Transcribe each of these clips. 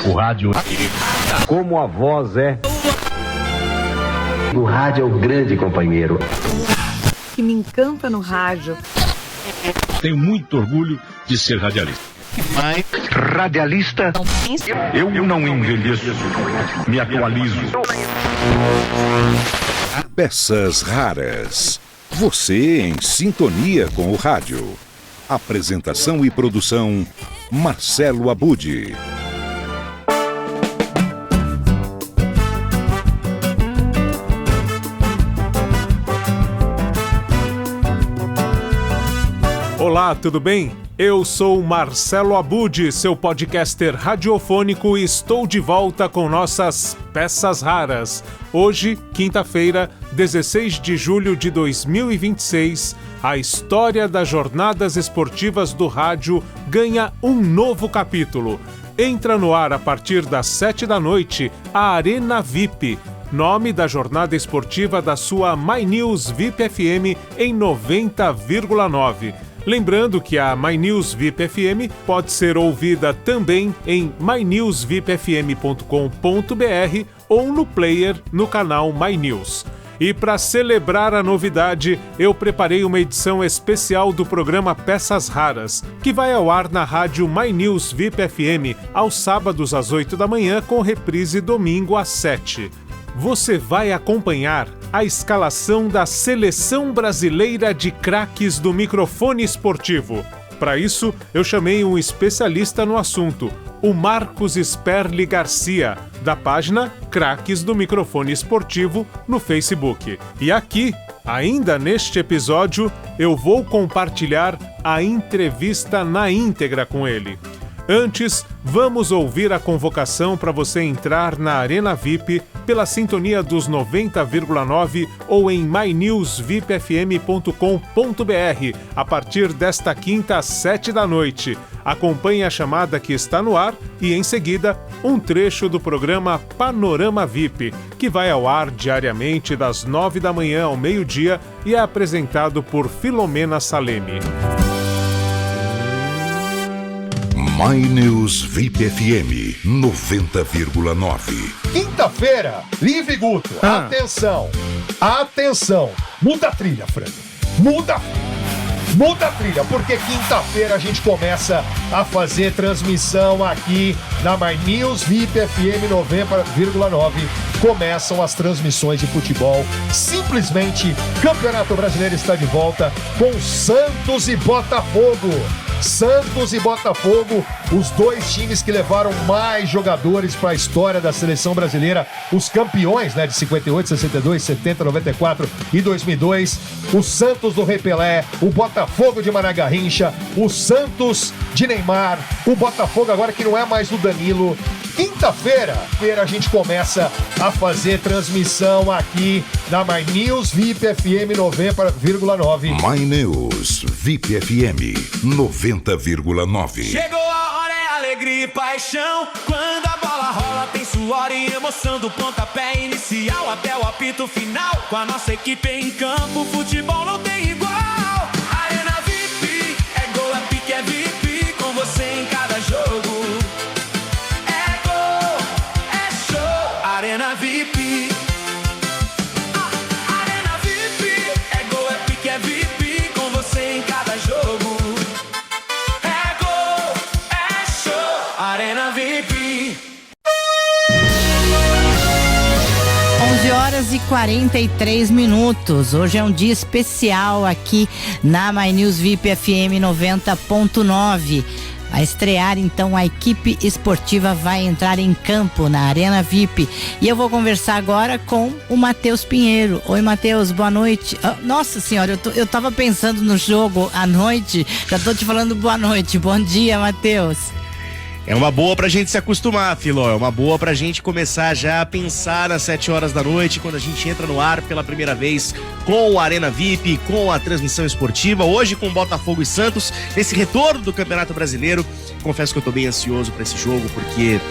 O rádio, como a voz é. O rádio é o grande companheiro. Que me encanta no rádio. Tenho muito orgulho de ser radialista. Radialista, eu não envelheço, me atualizo. Peças raras. Você em sintonia com o rádio. Apresentação e produção, Marcelo Abud. Olá, tudo bem? Eu sou Marcelo Abud, seu podcaster radiofônico, e estou de volta com nossas Peças Raras. Hoje, quinta-feira, 16 de julho de 2026, a história das jornadas esportivas do rádio ganha um novo capítulo. Entra no ar a partir das 7 da noite a Arena VIP, nome da jornada esportiva da sua My News VIP FM em 90,9. Lembrando que a My News VIP FM pode ser ouvida também em mynewsvipfm.com.br ou no player no canal My News. E para celebrar a novidade, eu preparei uma edição especial do programa Peças Raras, que vai ao ar na rádio My News VIP FM aos sábados às 8 da manhã, com reprise domingo às 7. Você vai acompanhar a escalação da Seleção Brasileira de Craques do Microfone Esportivo. Para isso, eu chamei um especialista no assunto, o Marcos Sperli Garcia, da página Craques do Microfone Esportivo no Facebook. E aqui, ainda neste episódio, eu vou compartilhar a entrevista na íntegra com ele. Antes, vamos ouvir a convocação para você entrar na Arena VIP pela sintonia dos 90,9 ou em mynewsvipfm.com.br a partir desta quinta às 7 da noite. Acompanhe a chamada que está no ar e, em seguida, um trecho do programa Panorama VIP, que vai ao ar diariamente das 9 da manhã ao meio-dia e é apresentado por Filomena Salemi. My News VIP FM 90,9. Quinta-feira, Livre Guto. Atenção. Muda a trilha, Frango. Muda a trilha, porque quinta-feira a gente começa a fazer transmissão aqui na My News VIP FM 90,9. Começam as transmissões de futebol. Simplesmente, Campeonato Brasileiro está de volta com Santos e Botafogo. Santos e Botafogo, os dois times que levaram mais jogadores para a história da seleção brasileira, os campeões, né, de 58, 62, 70, 94 e 2002, o Santos do Rei Pelé, o Botafogo de Mané Garrincha, o Santos de Neymar, o Botafogo agora que não é mais do Danilo. Quinta-feira a gente começa a fazer transmissão aqui na My News VIP FM 90,9. My News VIP FM 90,9. Chegou a hora, é alegria e paixão. Quando a bola rola, tem suor e emoção. Do pontapé inicial até o apito final. Com a nossa equipe em campo, futebol não tem igual. Arena VIP, é gol, é pique, é VIP. Com você em cada jogo. Arena VIP. Arena VIP. É gol, é pique, é VIP. Com você em cada jogo. É gol, é show. Arena VIP. 11 horas e 43 minutos. Hoje é um dia especial aqui na My News VIP FM 90,9. A estrear, então, a equipe esportiva vai entrar em campo na Arena VIP. E eu vou conversar agora com o Matheus Pinheiro. Oi, Matheus, boa noite. Nossa senhora, eu tava pensando no jogo à noite, já tô te falando boa noite. Bom dia, Matheus. É uma boa pra gente se acostumar, Filó. É uma boa pra gente começar já a pensar às 7 horas da noite, quando a gente entra no ar pela primeira vez com o Arena VIP, com a transmissão esportiva. Hoje com Botafogo e Santos, esse retorno do Campeonato Brasileiro. Confesso que eu tô bem ansioso pra esse jogo, porque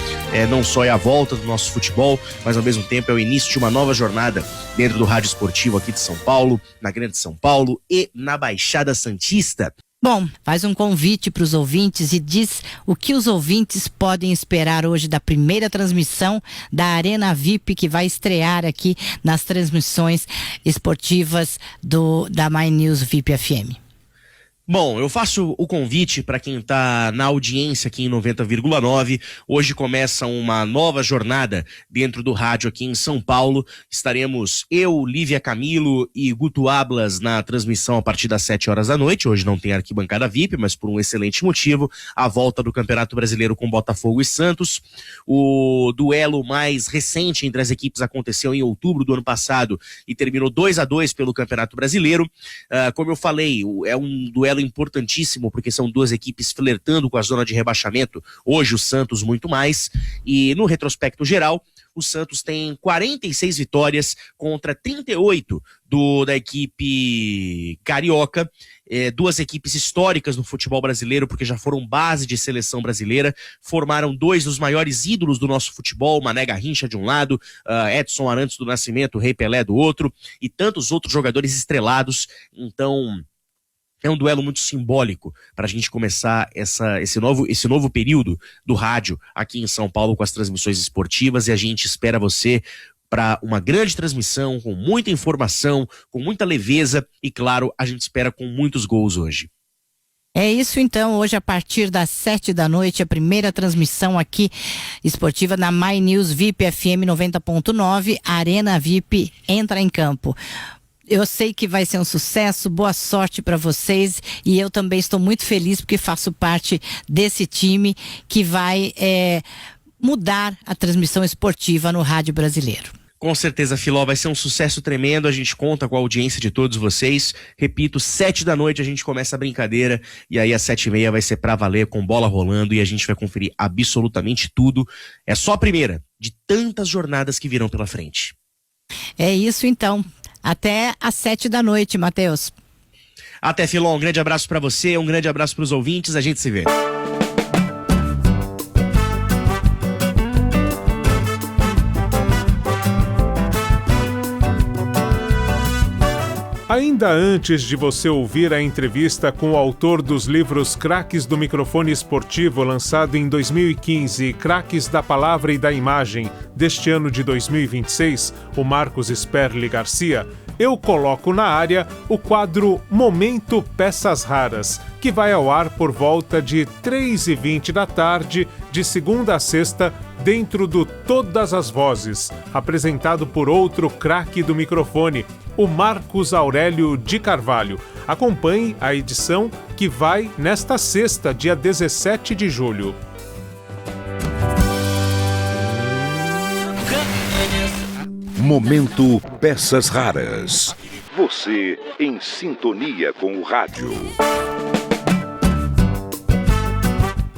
não só é a volta do nosso futebol, mas ao mesmo tempo é o início de uma nova jornada dentro do rádio esportivo aqui de São Paulo, na Grande São Paulo e na Baixada Santista. Bom, faz um convite para os ouvintes e diz o que os ouvintes podem esperar hoje da primeira transmissão da Arena VIP, que vai estrear aqui nas transmissões esportivas da My News VIP FM. Bom, eu faço o convite para quem está na audiência aqui em 90,9. Hoje começa uma nova jornada dentro do rádio aqui em São Paulo. Estaremos eu, Lívia Camilo e Guto Ablas na transmissão a partir das 7 horas da noite. Hoje não tem arquibancada VIP, mas por um excelente motivo. A volta do Campeonato Brasileiro com Botafogo e Santos. O duelo mais recente entre as equipes aconteceu em outubro do ano passado e terminou 2-2 pelo Campeonato Brasileiro. Como eu falei, é um duelo importantíssimo, porque são duas equipes flertando com a zona de rebaixamento, hoje o Santos muito mais, e no retrospecto geral, o Santos tem 46 vitórias contra 38 da equipe carioca, duas equipes históricas no futebol brasileiro, porque já foram base de seleção brasileira, formaram dois dos maiores ídolos do nosso futebol, Mané Garrincha de um lado, Edson Arantes do Nascimento, Rei Pelé do outro, e tantos outros jogadores estrelados. Então é um duelo muito simbólico para a gente começar esse novo período do rádio aqui em São Paulo com as transmissões esportivas, e a gente espera você para uma grande transmissão, com muita informação, com muita leveza e, claro, a gente espera com muitos gols hoje. É isso então, hoje a partir das 7 da noite, a primeira transmissão aqui esportiva na My News VIP FM 90.9, Arena VIP entra em campo. Eu sei que vai ser um sucesso, boa sorte para vocês, e eu também estou muito feliz porque faço parte desse time que vai mudar a transmissão esportiva no rádio brasileiro. Com certeza, Filó, vai ser um sucesso tremendo, a gente conta com a audiência de todos vocês. Repito, 7 da noite a gente começa a brincadeira, e aí às 7h30 vai ser pra valer, com bola rolando, e a gente vai conferir absolutamente tudo. É só a primeira de tantas jornadas que virão pela frente. É isso então. Até às 7 da noite, Matheus. Até, Filó, um grande abraço pra você, um grande abraço pros ouvintes, a gente se vê. Ainda antes de você ouvir a entrevista com o autor dos livros Craques do Microfone Esportivo, lançado em 2015, e Craques da Palavra e da Imagem, deste ano de 2026, o Marcos Sperli Garcia, eu coloco na área o quadro Momento Peças Raras, que vai ao ar por volta de 3h20 da tarde, de segunda a sexta, dentro do Todas as Vozes, apresentado por outro craque do microfone, o Marcos Aurélio de Carvalho. Acompanhe a edição que vai nesta sexta, dia 17 de julho. Momento Peças Raras. Você em sintonia com o rádio.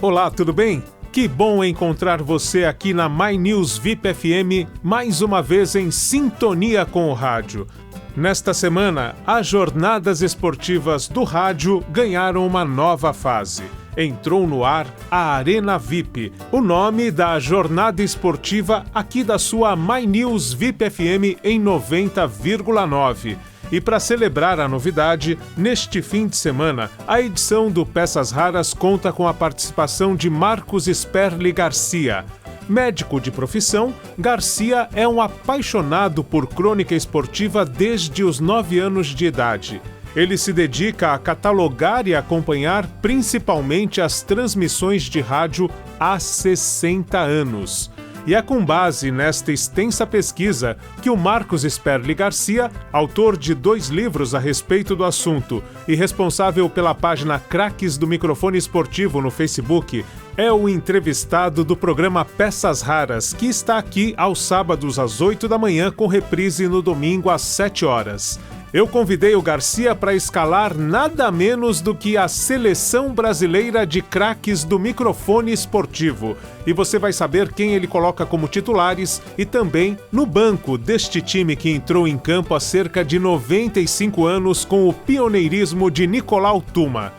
Olá, tudo bem? Que bom encontrar você aqui na My News VIP FM, mais uma vez em sintonia com o rádio. Nesta semana, as jornadas esportivas do rádio ganharam uma nova fase. Entrou no ar a Arena VIP, o nome da jornada esportiva aqui da sua My News VIP FM em 90,9. E para celebrar a novidade, neste fim de semana, a edição do Peças Raras conta com a participação de Marcos Sperli Garcia. Médico de profissão, Garcia é um apaixonado por crônica esportiva desde os 9 anos de idade. Ele se dedica a catalogar e acompanhar principalmente as transmissões de rádio há 60 anos. E é com base nesta extensa pesquisa que o Marcos Sperli Garcia, autor de 2 livros a respeito do assunto e responsável pela página Craques do Microfone Esportivo no Facebook, é o entrevistado do programa Peças Raras, que está aqui aos sábados às 8 da manhã com reprise no domingo às 7 horas. Eu convidei o Garcia para escalar nada menos do que a Seleção Brasileira de Craques do Microfone Esportivo. E você vai saber quem ele coloca como titulares e também no banco deste time que entrou em campo há cerca de 95 anos com o pioneirismo de Nicolau Tuma.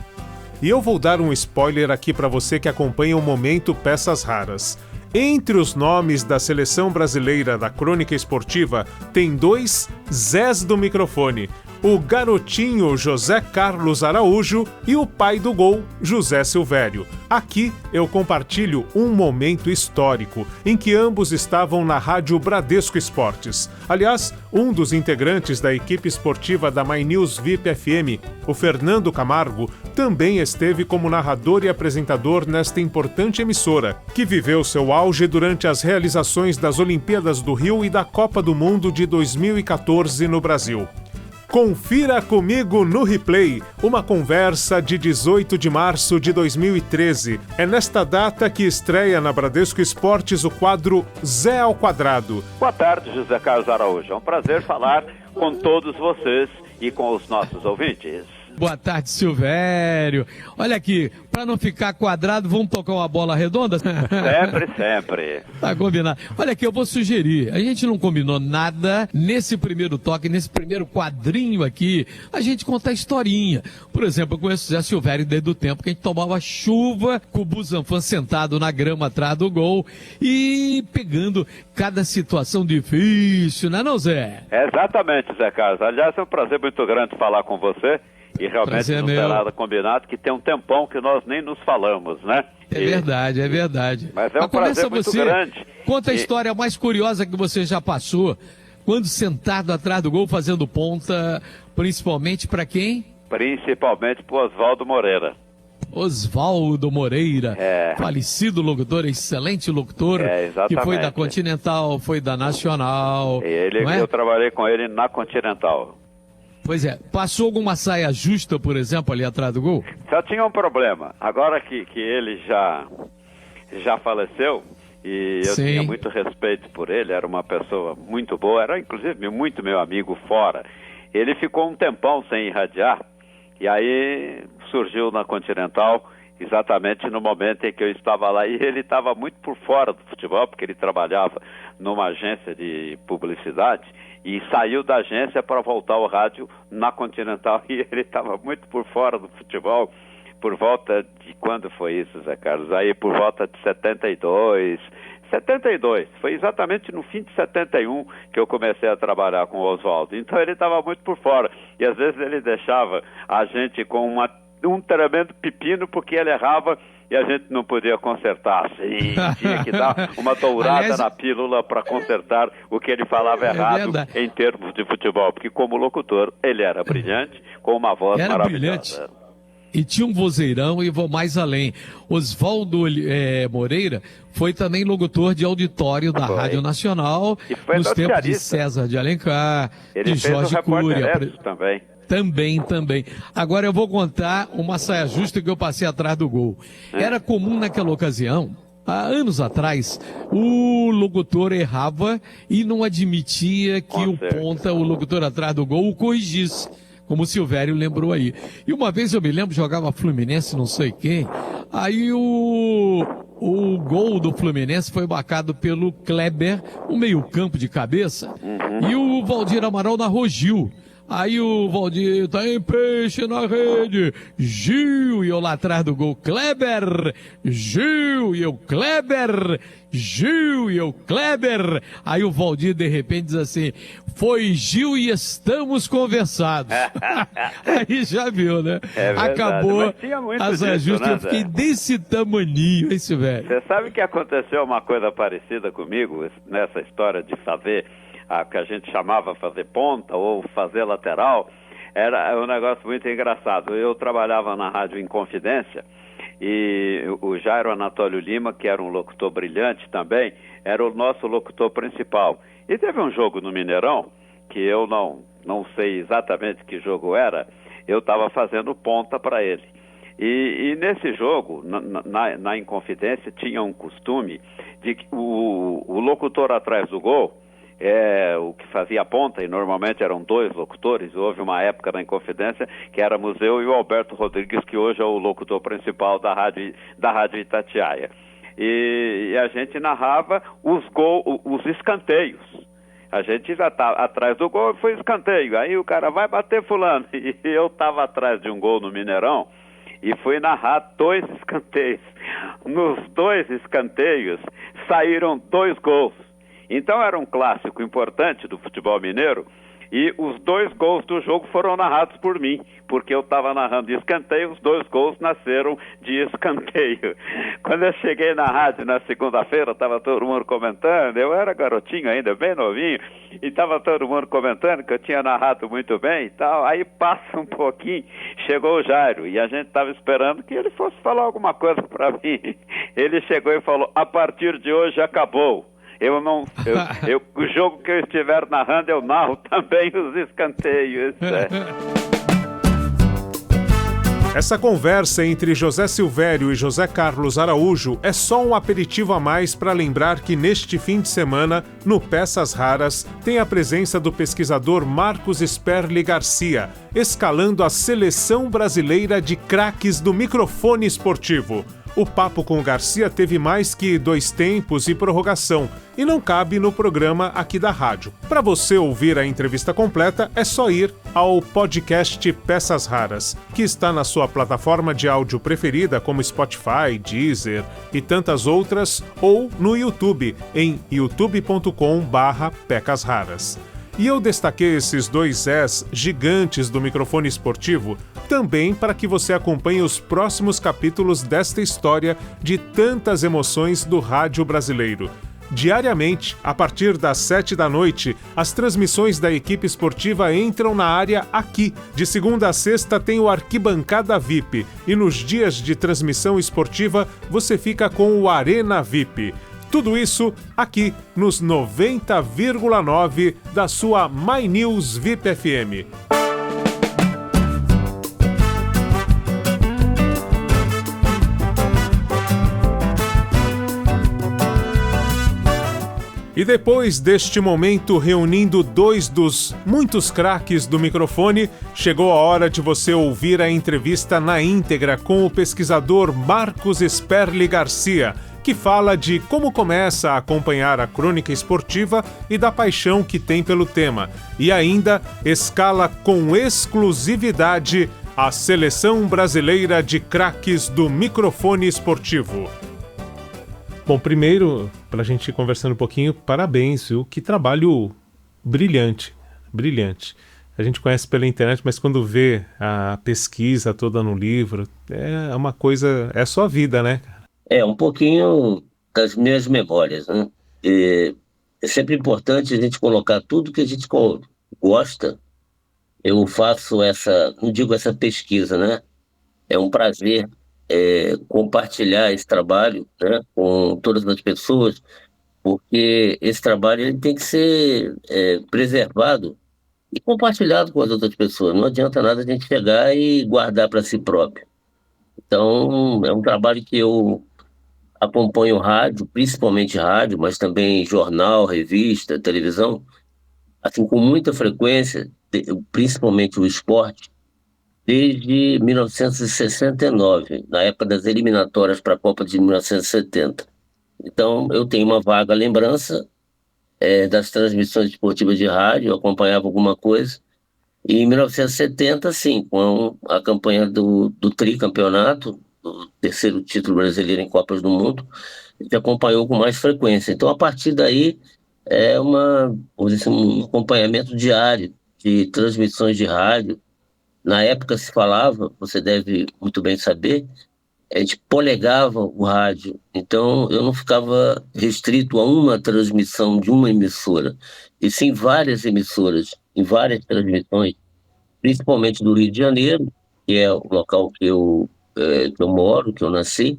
E eu vou dar um spoiler aqui para você que acompanha o Momento Peças Raras. Entre os nomes da Seleção Brasileira da Crônica Esportiva, tem 2 Zés do microfone. o garotinho José Carlos Araújo e o pai do gol, José Silvério. Aqui eu compartilho um momento histórico em que ambos estavam na Rádio Bradesco Esportes. Aliás, um dos integrantes da equipe esportiva da My News VIP FM, o Fernando Camargo, também esteve como narrador e apresentador nesta importante emissora, que viveu seu auge durante as realizações das Olimpíadas do Rio e da Copa do Mundo de 2014 no Brasil. Confira comigo no replay uma conversa de 18 de março de 2013. É nesta data que estreia na Bradesco Esportes o quadro Zé ao Quadrado. Boa tarde, José Carlos Araújo. É um prazer falar com todos vocês e com os nossos ouvintes. Boa tarde, Silvério. Olha aqui, para não ficar quadrado, vamos tocar uma bola redonda? Sempre. Tá combinado. Olha aqui, eu vou sugerir. A gente não combinou nada nesse primeiro toque, nesse primeiro quadrinho aqui. A gente conta a historinha. Por exemplo, eu conheço o Zé Silvério desde o tempo que a gente tomava chuva com o Busanfan sentado na grama atrás do gol e pegando cada situação difícil, não é não, Zé? Exatamente, Zé Carlos. Aliás, é um prazer muito grande falar com você. E realmente não tem nada combinado, que tem um tempão que nós nem nos falamos, né? É verdade, é verdade. Mas é um prazer muito grande. Conta a história mais curiosa que você já passou, quando sentado atrás do gol fazendo ponta, principalmente para quem? Principalmente para o Oswaldo Moreira. Oswaldo Moreira, falecido locutor, excelente locutor, que foi da Continental, foi da Nacional. Eu trabalhei com ele na Continental. Pois é, passou alguma saia justa, por exemplo, ali atrás do gol? Só tinha um problema, agora que ele já faleceu, e eu tinha muito respeito por ele, era uma pessoa muito boa, era inclusive muito meu amigo fora. Ele ficou um tempão sem irradiar, e aí surgiu na Continental, exatamente no momento em que eu estava lá, e ele estava muito por fora do futebol, porque ele trabalhava numa agência de publicidade, e saiu da agência para voltar ao rádio na Continental, e ele estava muito por fora do futebol, por volta de quando foi isso, Zé Carlos? Aí por volta de 72, foi exatamente no fim de 71 que eu comecei a trabalhar com o Oswaldo, então ele estava muito por fora, e às vezes ele deixava a gente com um tremendo pepino, porque ele errava e a gente não podia consertar assim, tinha que dar uma tourada na pílula para consertar o que ele falava errado em termos de futebol, porque como locutor ele era brilhante, com uma voz maravilhosa. Brilhante. E tinha um vozeirão e vou mais além. Oswaldo Moreira foi também locutor de auditório da Rádio Nacional, nos tempos de César de Alencar, de Jorge Cury. Também. Agora eu vou contar uma saia justa que eu passei atrás do gol. Era comum naquela ocasião, há anos atrás, o locutor errava e não admitia que o locutor atrás do gol o corrigisse, como o Silvério lembrou aí. E uma vez eu me lembro, jogava Fluminense, não sei quem, aí o gol do Fluminense foi marcado pelo Kleber, um meio-campo de cabeça, e o Valdir Amaral narrou Gil. Aí o Valdir, tem peixe na rede, Gil, e eu lá atrás do gol, Kleber, Gil, e eu, Kleber, Gil, e eu, Kleber. Aí o Valdir de repente diz assim, foi Gil e estamos conversados. Aí já viu, né? Acabou as ajustes, né, eu fiquei desse tamaninho, esse velho. Você sabe que aconteceu uma coisa parecida comigo, nessa história de fazer que a gente chamava fazer ponta ou fazer lateral, era um negócio muito engraçado. Eu trabalhava na Rádio Inconfidência e o Jairo Anatólio Lima, que era um locutor brilhante também, era o nosso locutor principal. E teve um jogo no Mineirão, que eu não sei exatamente que jogo era, eu estava fazendo ponta para ele. E nesse jogo, na Inconfidência, tinha um costume de que o locutor atrás do gol, o que fazia a ponta, e normalmente eram dois locutores. Houve uma época na Inconfidência que éramos eu e o Alberto Rodrigues, que hoje é o locutor principal da Rádio Itatiaia. E a gente narrava os escanteios. A gente já estava atrás do gol, foi escanteio. Aí o cara vai bater fulano. E eu estava atrás de um gol no Mineirão e fui narrar 2 escanteios. Nos 2 escanteios saíram 2 gols. Então era um clássico importante do futebol mineiro, E os 2 gols do jogo foram narrados por mim, porque eu estava narrando de escanteio, os 2 gols nasceram de escanteio. Quando eu cheguei na rádio na segunda-feira, estava todo mundo comentando, eu era garotinho ainda, bem novinho, e estava todo mundo comentando que eu tinha narrado muito bem e tal. Aí passa um pouquinho, chegou o Jairo, e a gente estava esperando que ele fosse falar alguma coisa para mim. Ele chegou e falou: a partir de hoje acabou. O jogo que eu estiver narrando, eu narro também os escanteios. Essa conversa entre José Silvério e José Carlos Araújo é só um aperitivo a mais para lembrar que neste fim de semana, no Peças Raras, tem a presença do pesquisador Marcos Sperli Garcia, escalando a seleção brasileira de craques do microfone esportivo. O papo com o Garcia teve mais que 2 tempos e prorrogação e não cabe no programa aqui da rádio. Para você ouvir a entrevista completa, é só ir ao podcast Peças Raras, que está na sua plataforma de áudio preferida, como Spotify, Deezer e tantas outras, ou no YouTube, em youtube.com/Pecas Raras. E eu destaquei esses 2 Zés gigantes do microfone esportivo também para que você acompanhe os próximos capítulos desta história de tantas emoções do rádio brasileiro. Diariamente, a partir das 7 da noite, as transmissões da equipe esportiva entram na área aqui. De segunda a sexta tem o Arquibancada VIP e nos dias de transmissão esportiva você fica com o Arena VIP. Tudo isso aqui nos 90,9 da sua My News VIP FM. E depois deste momento reunindo 2 dos muitos craques do microfone, chegou a hora de você ouvir a entrevista na íntegra com o pesquisador Marcos Sperli Garcia, que fala de como começa a acompanhar a crônica esportiva e da paixão que tem pelo tema, e ainda escala com exclusividade a seleção brasileira de craques do microfone esportivo. Bom, primeiro, para a gente ir conversando um pouquinho, parabéns, viu? Que trabalho brilhante, brilhante. A gente conhece pela internet, mas quando vê a pesquisa toda no livro, é uma coisa, é a sua vida, né? É um pouquinho das minhas memórias, né? É sempre importante a gente colocar tudo que a gente gosta. Eu faço não digo essa pesquisa, né? É um prazer compartilhar esse trabalho, né, com todas as pessoas, porque esse trabalho ele tem que ser preservado e compartilhado com as outras pessoas. Não adianta nada a gente chegar e guardar para si próprio. Então, é um trabalho que eu acompanho rádio, principalmente rádio, mas também jornal, revista, televisão, assim, com muita frequência, principalmente o esporte, desde 1969, na época das eliminatórias para a Copa de 1970. Então, eu tenho uma vaga lembrança das transmissões esportivas de rádio, eu acompanhava alguma coisa. E em 1970, sim, com a campanha do tricampeonato, do 3º título brasileiro em Copas do Mundo, a gente acompanhou com mais frequência. Então, a partir daí, vamos dizer, um acompanhamento diário de transmissões de rádio. Na época se falava, você deve muito bem saber, a gente polegava o rádio. Então, eu não ficava restrito a uma transmissão de uma emissora, e sim várias emissoras, em várias transmissões, principalmente do Rio de Janeiro, que é o local que eu moro, que eu nasci,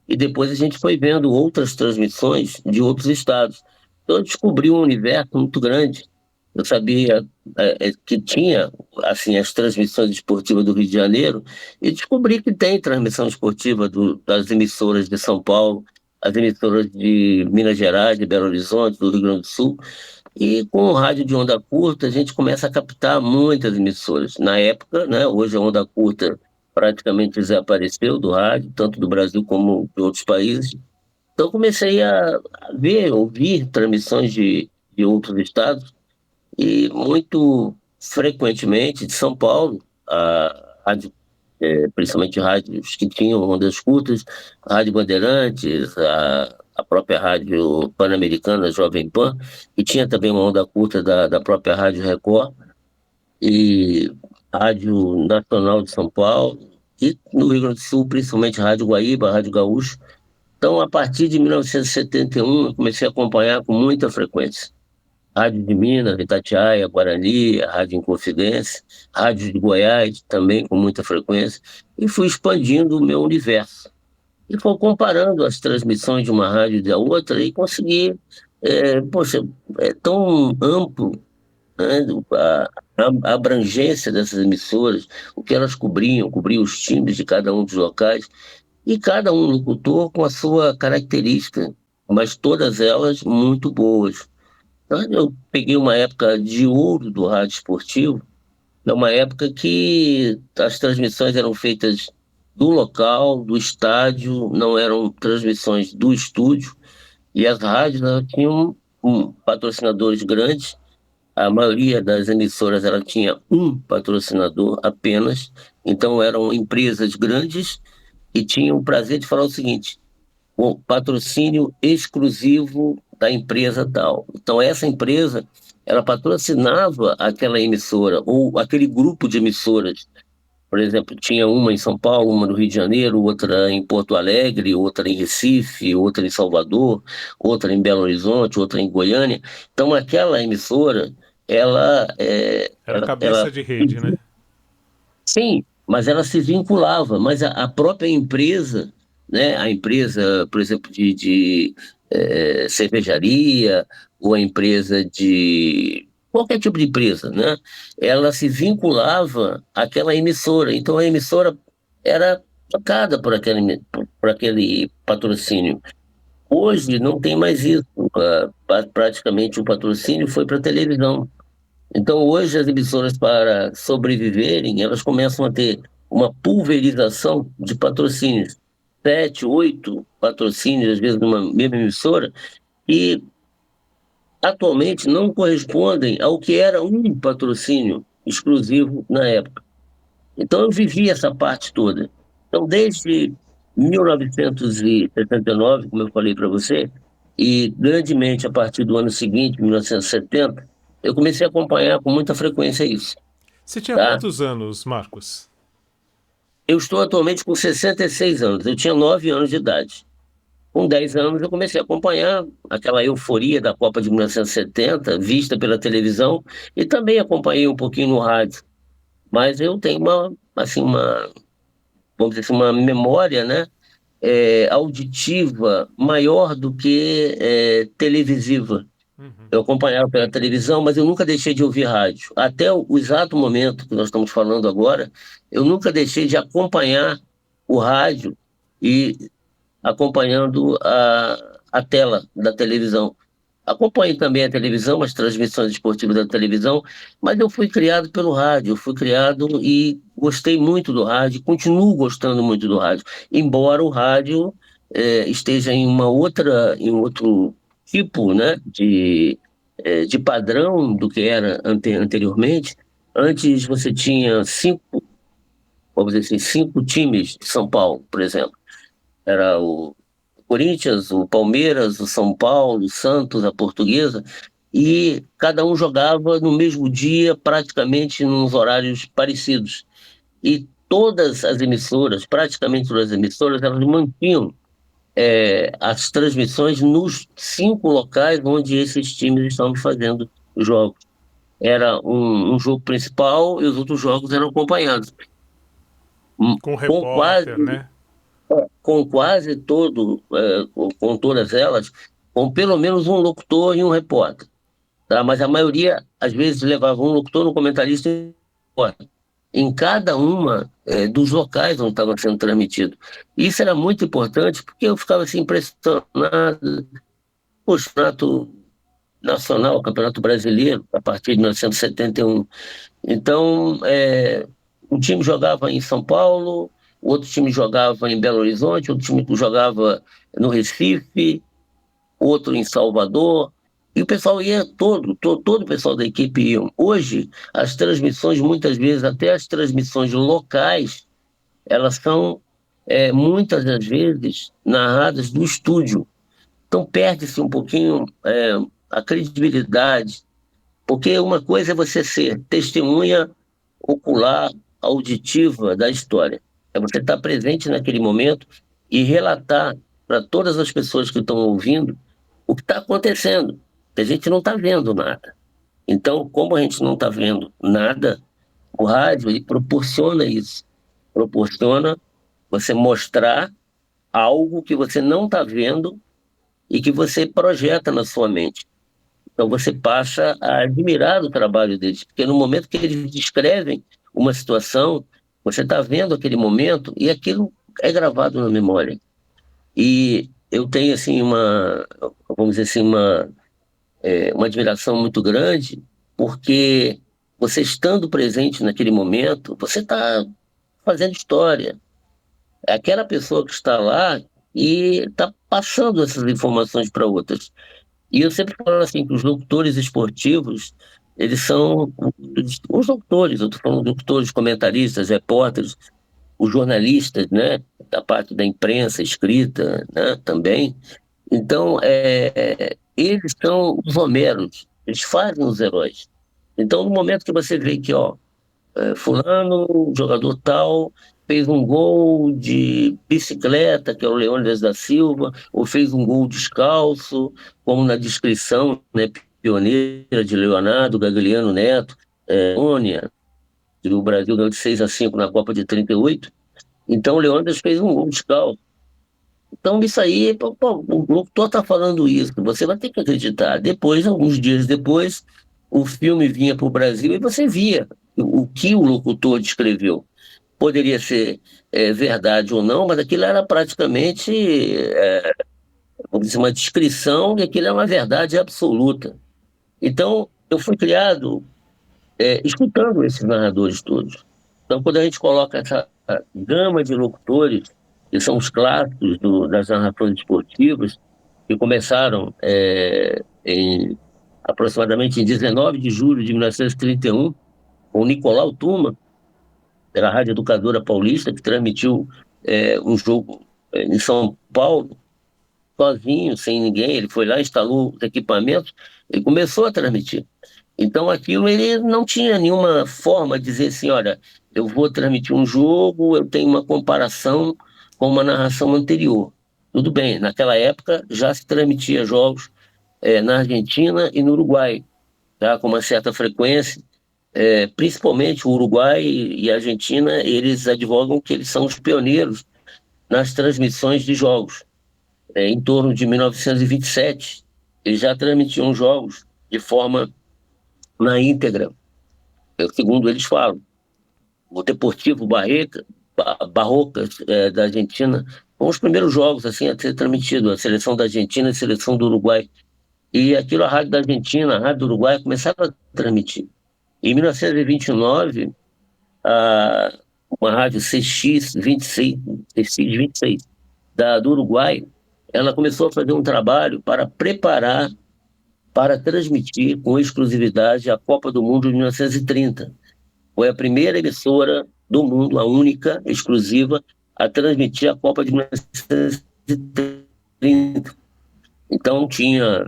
e depois a gente foi vendo outras transmissões de outros estados. Então, eu descobri um universo muito grande. Eu sabia que tinha assim, as transmissões esportivas do Rio de Janeiro, e descobri que tem transmissão esportiva das emissoras de São Paulo, as emissoras de Minas Gerais, de Belo Horizonte, do Rio Grande do Sul. E com o rádio de onda curta, a gente começa a captar muitas emissoras. Na época, né, hoje a onda curta praticamente desapareceu do rádio, tanto do Brasil como de outros países. Então comecei a ouvir transmissões de outros estados, e muito frequentemente de São Paulo, a rádio, principalmente rádios que tinham ondas curtas, a Rádio Bandeirantes, a própria Rádio Pan-Americana, Jovem Pan, e tinha também uma onda curta da própria Rádio Record. e Rádio Nacional de São Paulo, e no Rio Grande do Sul, principalmente Rádio Guaíba, Rádio Gaúcho. Então, a partir de 1971, eu comecei a acompanhar com muita frequência. Rádio de Minas, Itatiaia, Guarani, a Rádio Inconfidência, Rádio de Goiás, também com muita frequência, e fui expandindo o meu universo. E fui comparando as transmissões de uma rádio da outra e consegui, é tão amplo, né, a abrangência dessas emissoras, o que elas cobriam os times de cada um dos locais, e cada um locutor com a sua característica, mas todas elas muito boas. Então, eu peguei uma época de ouro do rádio esportivo, é uma época que as transmissões eram feitas do local, do estádio, não eram transmissões do estúdio, e as rádios tinham patrocinadores grandes. A maioria das emissoras ela tinha um patrocinador apenas, então eram empresas grandes e tinham o prazer de falar o seguinte: o patrocínio exclusivo da empresa tal. Então essa empresa, ela patrocinava aquela emissora ou aquele grupo de emissoras. Por exemplo, tinha uma em São Paulo, uma no Rio de Janeiro, outra em Porto Alegre, outra em Recife, outra em Salvador, outra em Belo Horizonte, outra em Goiânia. Então aquela emissora, ela... Era cabeça de rede, né? Sim, mas ela se vinculava, mas a própria empresa, né, a empresa, por exemplo, de cervejaria, ou a empresa de... qualquer tipo de empresa, né? Ela se vinculava àquela emissora. Então a emissora era tocada por aquele patrocínio. Hoje não tem mais isso. Praticamente o patrocínio foi para a televisão. Então hoje as emissoras, para sobreviverem, elas começam a ter uma pulverização de patrocínios. 7, 8 patrocínios, às vezes, numa mesma emissora, e atualmente não correspondem ao que era um patrocínio exclusivo na época. Então eu vivi essa parte toda. Então desde 1969, como eu falei para você, e grandemente a partir do ano seguinte, 1970, eu comecei a acompanhar com muita frequência isso. Você tinha quantos anos, Marcos? Eu estou atualmente com 66 anos, eu tinha 9 anos de idade. Com 10 anos eu comecei a acompanhar aquela euforia da Copa de 1970, vista pela televisão, e também acompanhei um pouquinho no rádio. Mas eu tenho vamos dizer assim, uma memória, né, auditiva maior do que televisiva. Eu acompanhava pela televisão, mas eu nunca deixei de ouvir rádio. Até o exato momento que nós estamos falando agora, eu nunca deixei de acompanhar o rádio e acompanhando a tela da televisão. Acompanho também a televisão, as transmissões esportivas da televisão, mas eu fui criado pelo rádio, eu fui criado e gostei muito do rádio, continuo gostando muito do rádio, embora o rádio esteja em outro tipo, né, de padrão do que era anteriormente. Antes você tinha 5 times de São Paulo, por exemplo. Era o Corinthians, o Palmeiras, o São Paulo, o Santos, a Portuguesa, e cada um jogava no mesmo dia, praticamente nos horários parecidos. E praticamente todas as emissoras, elas mantinham as transmissões nos 5 locais onde esses times estavam fazendo os jogos. Era um jogo principal e os outros jogos eram acompanhados. Com repórter, né? Com quase com todas elas, com pelo menos um locutor e um repórter. Tá? Mas a maioria, às vezes, levava um locutor, um comentarista e um repórter em cada uma dos locais onde estava sendo transmitido. Isso era muito importante, porque eu ficava assim, impressionado. O Campeonato Nacional, o Campeonato Brasileiro, a partir de 1971. Então, um time jogava em São Paulo, outro time jogava em Belo Horizonte, outro time jogava no Recife, outro em Salvador, e o pessoal ia todo o pessoal da equipe ia. Hoje, as transmissões, muitas vezes, até as transmissões locais, elas são, muitas das vezes, narradas do estúdio. Então, perde-se um pouquinho a credibilidade, Porque uma coisa é você ser testemunha ocular, auditiva da história. É você estar presente naquele momento e relatar para todas as pessoas que estão ouvindo o que está acontecendo. A gente não está vendo nada. Então, como a gente não está vendo nada, o rádio ele proporciona isso. Proporciona você mostrar algo que você não está vendo e que você projeta na sua mente. Então você passa a admirar o trabalho deles, porque no momento que eles descrevem uma situação, você está vendo aquele momento e aquilo é gravado na memória. E eu tenho assim vamos dizer assim, uma admiração muito grande, porque você estando presente naquele momento, você está fazendo história. É aquela pessoa que está lá e está passando essas informações para outras. E eu sempre falo assim que os locutores esportivos, eles são os locutores, eu estou falando de locutores, comentaristas, repórteres, os jornalistas, né, da parte da imprensa escrita, né, também. Então, eles são os homeros, eles fazem os heróis. Então, no momento que você vê que, fulano, jogador tal, fez um gol de bicicleta, que é o Leônidas da Silva, ou fez um gol descalço, como na descrição, né, pioneira de Leonardo Gagliano Neto, Ônia, o Brasil ganhou de 6-5 na Copa de 38. Então o Leônidas fez um gol descalço. Então isso aí, o locutor está falando isso, você vai ter que acreditar. Depois, alguns dias depois, o filme vinha para o Brasil e você via o que o locutor descreveu. Poderia ser verdade ou não, mas aquilo era praticamente vamos dizer, uma descrição de aquilo é uma verdade absoluta. Então, eu fui criado escutando esses narradores todos. Então, quando a gente coloca essa gama de locutores, que são os clássicos das narrações esportivas, que começaram aproximadamente em 19 de julho de 1931, com o Nicolau Tuma, pela Rádio Educadora Paulista, que transmitiu um jogo em São Paulo, sozinho, sem ninguém. Ele foi lá, instalou os equipamentos e começou a transmitir. Então aquilo ele não tinha nenhuma forma de dizer assim, olha, eu vou transmitir um jogo, eu tenho uma comparação com uma narração anterior. Tudo bem, naquela época já se transmitia jogos na Argentina e no Uruguai, tá, com uma certa frequência. Principalmente o Uruguai e a Argentina, eles advogam que eles são os pioneiros nas transmissões de jogos. Em torno de 1927, eles já transmitiam jogos de forma na íntegra, segundo eles falam. O Deportivo Barrocas da Argentina foram os primeiros jogos assim, a ser transmitidos, a seleção da Argentina e a seleção do Uruguai. E aquilo, a Rádio da Argentina, a Rádio do Uruguai, começaram a transmitir. Em 1929, uma rádio CX26 do Uruguai, ela começou a fazer um trabalho para preparar, para transmitir com exclusividade a Copa do Mundo de 1930. Foi a primeira emissora do mundo, a única, exclusiva, a transmitir a Copa de 1930. Então tinha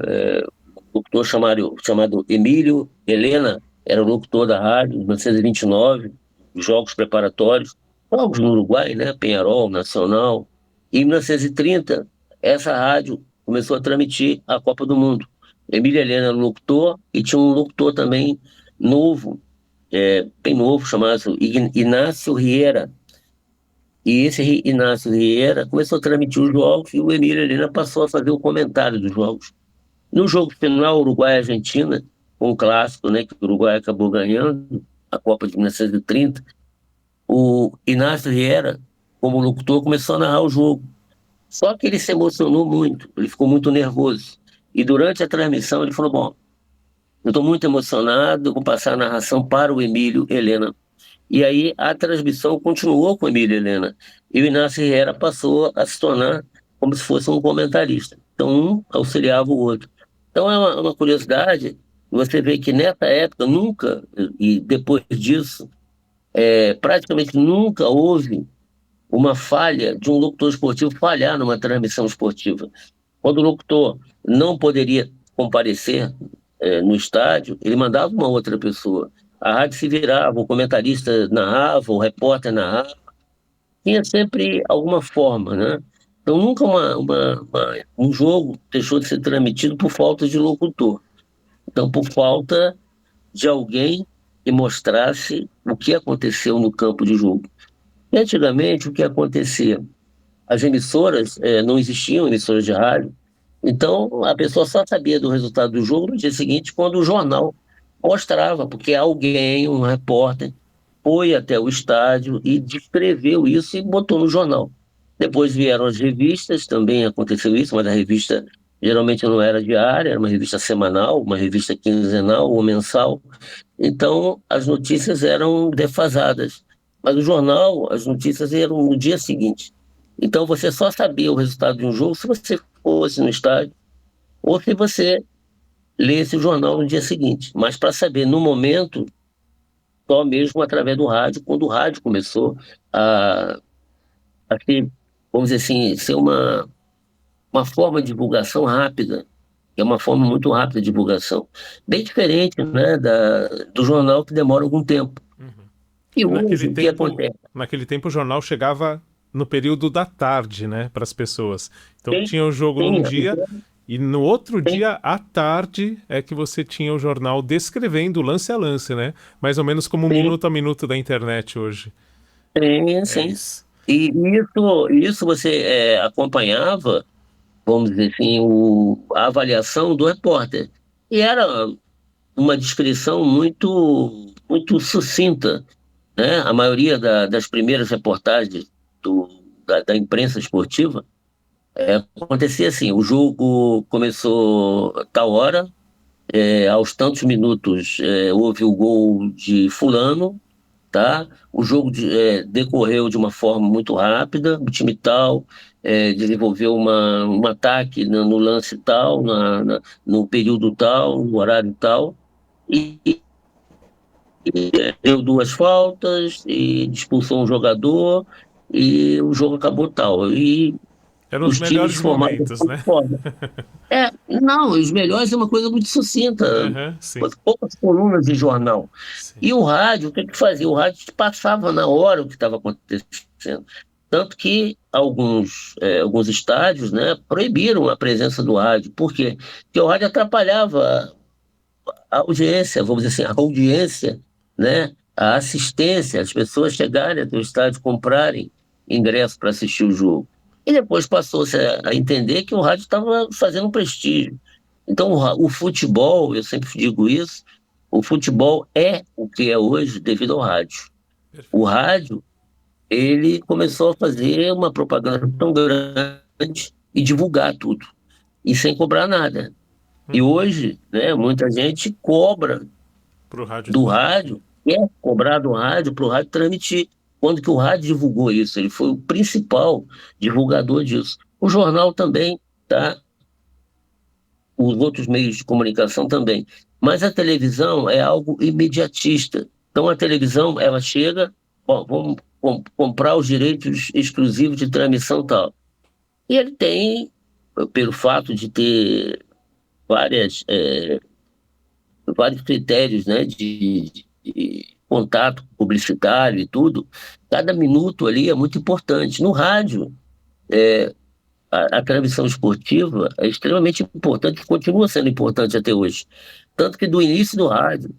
um locutor chamado Emílio Helena, era o locutor da rádio, em 1929, jogos preparatórios, jogos no Uruguai, né? Peñarol, Nacional. E em 1930, essa rádio começou a transmitir a Copa do Mundo. Emílio Helena era o locutor e tinha um locutor também novo, bem novo, chamado Inácio Riera. E esse Inácio Riera começou a transmitir os jogos e o Emílio Helena passou a fazer o comentário dos jogos. No jogo final, Uruguai e Argentina, um clássico, né, que o Uruguai acabou ganhando, a Copa de 1930, o Inácio Riera, como locutor, começou a narrar o jogo. Só que ele se emocionou muito, ele ficou muito nervoso. E durante a transmissão ele falou, bom, eu estou muito emocionado, vou passar a narração para o Emílio Helena. E aí a transmissão continuou com o Emílio Helena. E o Inácio Riera passou a se tornar como se fosse um comentarista. Então um auxiliava o outro. Então é uma curiosidade. Você vê que nessa época nunca, e depois disso, praticamente nunca houve uma falha de um locutor esportivo falhar numa transmissão esportiva. Quando o locutor não poderia comparecer no estádio, ele mandava uma outra pessoa. A rádio se virava, o comentarista narrava, o repórter narrava. Tinha sempre alguma forma, né? Então nunca um jogo deixou de ser transmitido por falta de locutor. Então, por falta de alguém que mostrasse o que aconteceu no campo de jogo. E antigamente, o que acontecia? As emissoras, não existiam emissoras de rádio, então a pessoa só sabia do resultado do jogo no dia seguinte, quando o jornal mostrava, porque alguém, um repórter, foi até o estádio e descreveu isso e botou no jornal. Depois vieram as revistas, também aconteceu isso, mas a revista geralmente não era diária, era uma revista semanal, uma revista quinzenal ou mensal. Então, as notícias eram defasadas. Mas o jornal, as notícias eram no dia seguinte. Então, você só sabia o resultado de um jogo se você fosse no estádio ou se você lesse o jornal no dia seguinte. Mas para saber, no momento, só mesmo através do rádio, quando o rádio começou a ser, vamos dizer assim, ser uma forma de divulgação rápida, que é uma forma muito rápida de divulgação, bem diferente, né, do jornal, que demora algum tempo. E hoje, o que acontece? Naquele tempo o jornal chegava no período da tarde, né, para as pessoas. Então tinha o jogo num dia e no outro dia à tarde é que você tinha o jornal descrevendo lance a lance, né? Mais ou menos como um minuto a minuto da internet hoje. Sim. E isso você acompanhava, vamos dizer assim, a avaliação do repórter. E era uma descrição muito, muito sucinta, né? A maioria das primeiras reportagens da imprensa esportiva acontecia assim: o jogo começou a tal hora, aos tantos minutos houve o gol de fulano, tá? O jogo decorreu de uma forma muito rápida, o time tal desenvolveu um ataque no lance tal, no período tal, no horário tal, e deu 2 faltas, e expulsou um jogador, e o jogo acabou tal. E eram os melhores momentos, né? Não, os melhores é uma coisa muito sucinta, poucas colunas de jornal. Sim. E o rádio, o que fazia? O rádio passava na hora o que estava acontecendo. Tanto que alguns estádios, né, proibiram a presença do rádio. Por quê? Porque o rádio atrapalhava a audiência, vamos dizer assim, a audiência, né, a assistência, as pessoas chegarem até o estádio, comprarem ingresso para assistir o jogo. E depois passou-se a entender que o rádio estava fazendo um prestígio. Então, o futebol, eu sempre digo isso, o futebol é o que é hoje devido ao rádio. O rádio, ele começou a fazer uma propaganda tão grande e divulgar tudo, e sem cobrar nada. E hoje, né, muita gente cobra do rádio, quer cobrar do rádio para o rádio transmitir. Quando que o rádio divulgou isso? Ele foi o principal divulgador disso. O jornal também, tá? Os outros meios de comunicação também. Mas a televisão é algo imediatista. Então a televisão, ela chega, vamos comprar os direitos exclusivos de transmissão e tal. E ele tem, pelo fato de ter vários critérios, né, de contato publicitário e tudo, cada minuto ali é muito importante. No rádio, a transmissão esportiva é extremamente importante, continua sendo importante até hoje. Tanto que do início do rádio,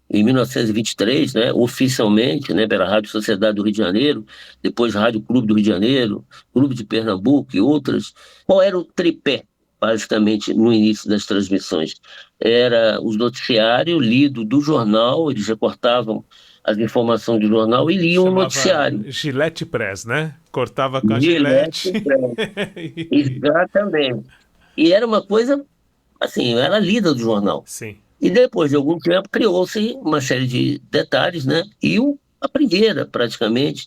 em 1923, né, oficialmente, né, pela Rádio Sociedade do Rio de Janeiro, depois Rádio Clube do Rio de Janeiro, Clube de Pernambuco e outras, qual era o tripé, basicamente, no início das transmissões? Era os noticiários lido do jornal, eles recortavam as informações do jornal e liam o noticiário. Gillette Press, né? Cortava com a Gillette. Exatamente. E era uma coisa, assim, era lida do jornal. Sim. E depois de algum tempo criou-se uma série de detalhes, né? E a primeira, praticamente,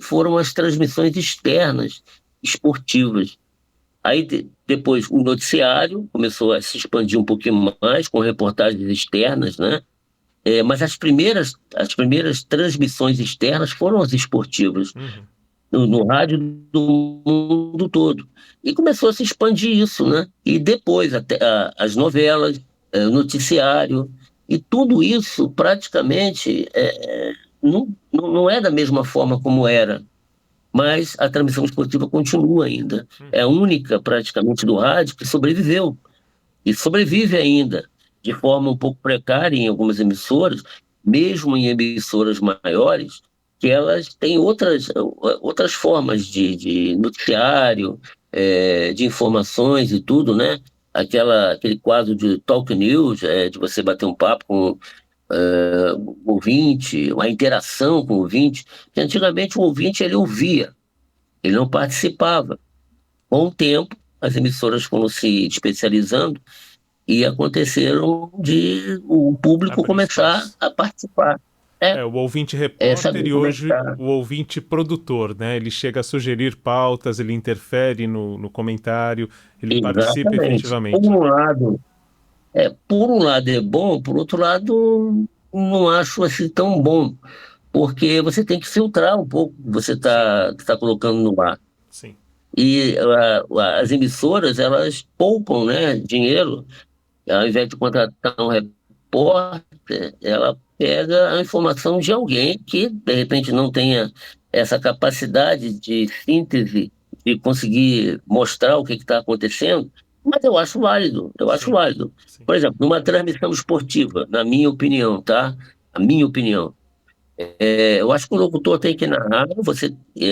foram as transmissões externas esportivas. Aí depois o noticiário começou a se expandir um pouquinho mais com reportagens externas, né? Mas as primeiras transmissões externas foram as esportivas, no rádio do mundo todo. E começou a se expandir isso, né? E depois até as novelas, noticiário, e tudo isso praticamente não é da mesma forma como era, mas a transmissão esportiva continua ainda. É a única praticamente do rádio que sobreviveu, e sobrevive ainda, de forma um pouco precária em algumas emissoras, mesmo em emissoras maiores, que elas têm outras formas de noticiário, de informações e tudo, né? Aquele quadro de talk news, de você bater um papo com o ouvinte, a interação com o ouvinte, que antigamente o ouvinte ele ouvia, ele não participava. Com o tempo, as emissoras foram se especializando e aconteceram de o público começar a participar. O ouvinte repórter e hoje o ouvinte produtor, né? Ele chega a sugerir pautas, ele interfere no comentário, ele participa efetivamente. Por um lado é bom, por outro lado não acho assim tão bom, porque você tem que filtrar um pouco o que você está colocando no ar. Sim. E as emissoras, elas poupam, né, dinheiro. Ao invés de contratar um repórter, ela pega a informação de alguém que, de repente, não tenha essa capacidade de síntese, de conseguir mostrar o que está acontecendo, mas eu acho válido, Sim. Por exemplo, numa transmissão esportiva, na minha opinião, tá? A minha opinião, eu acho que o locutor tem que narrar,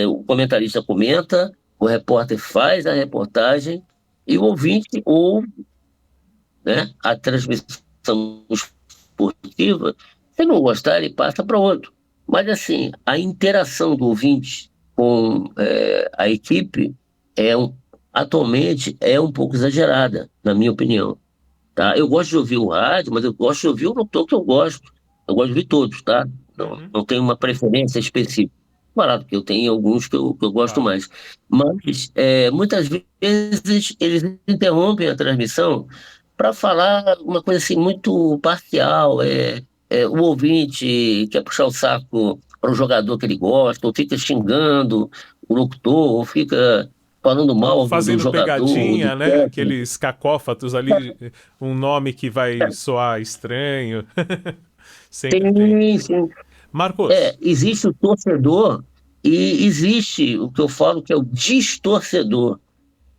o comentarista comenta, o repórter faz a reportagem e o ouvinte ouve, né, a transmissão esportiva. Se não gostar, ele passa para outro. Mas, assim, a interação do ouvinte com a equipe atualmente é um pouco exagerada, na minha opinião. Tá? Eu gosto de ouvir o rádio, mas eu gosto de ouvir o locutor que eu gosto. Eu gosto de ouvir todos, tá? Não tenho uma preferência específica. Claro que eu tenho alguns que eu gosto mais. Mas, muitas vezes, eles interrompem a transmissão para falar uma coisa assim muito parcial. O ouvinte quer puxar o saco para o jogador que ele gosta, ou fica xingando o locutor, ou fica falando mal fazendo do jogador. Fazendo pegadinha, né? Aqueles cacófatos ali, um nome que vai soar estranho. Sim. Marcos. Existe o torcedor e existe o que eu falo que é o distorcedor.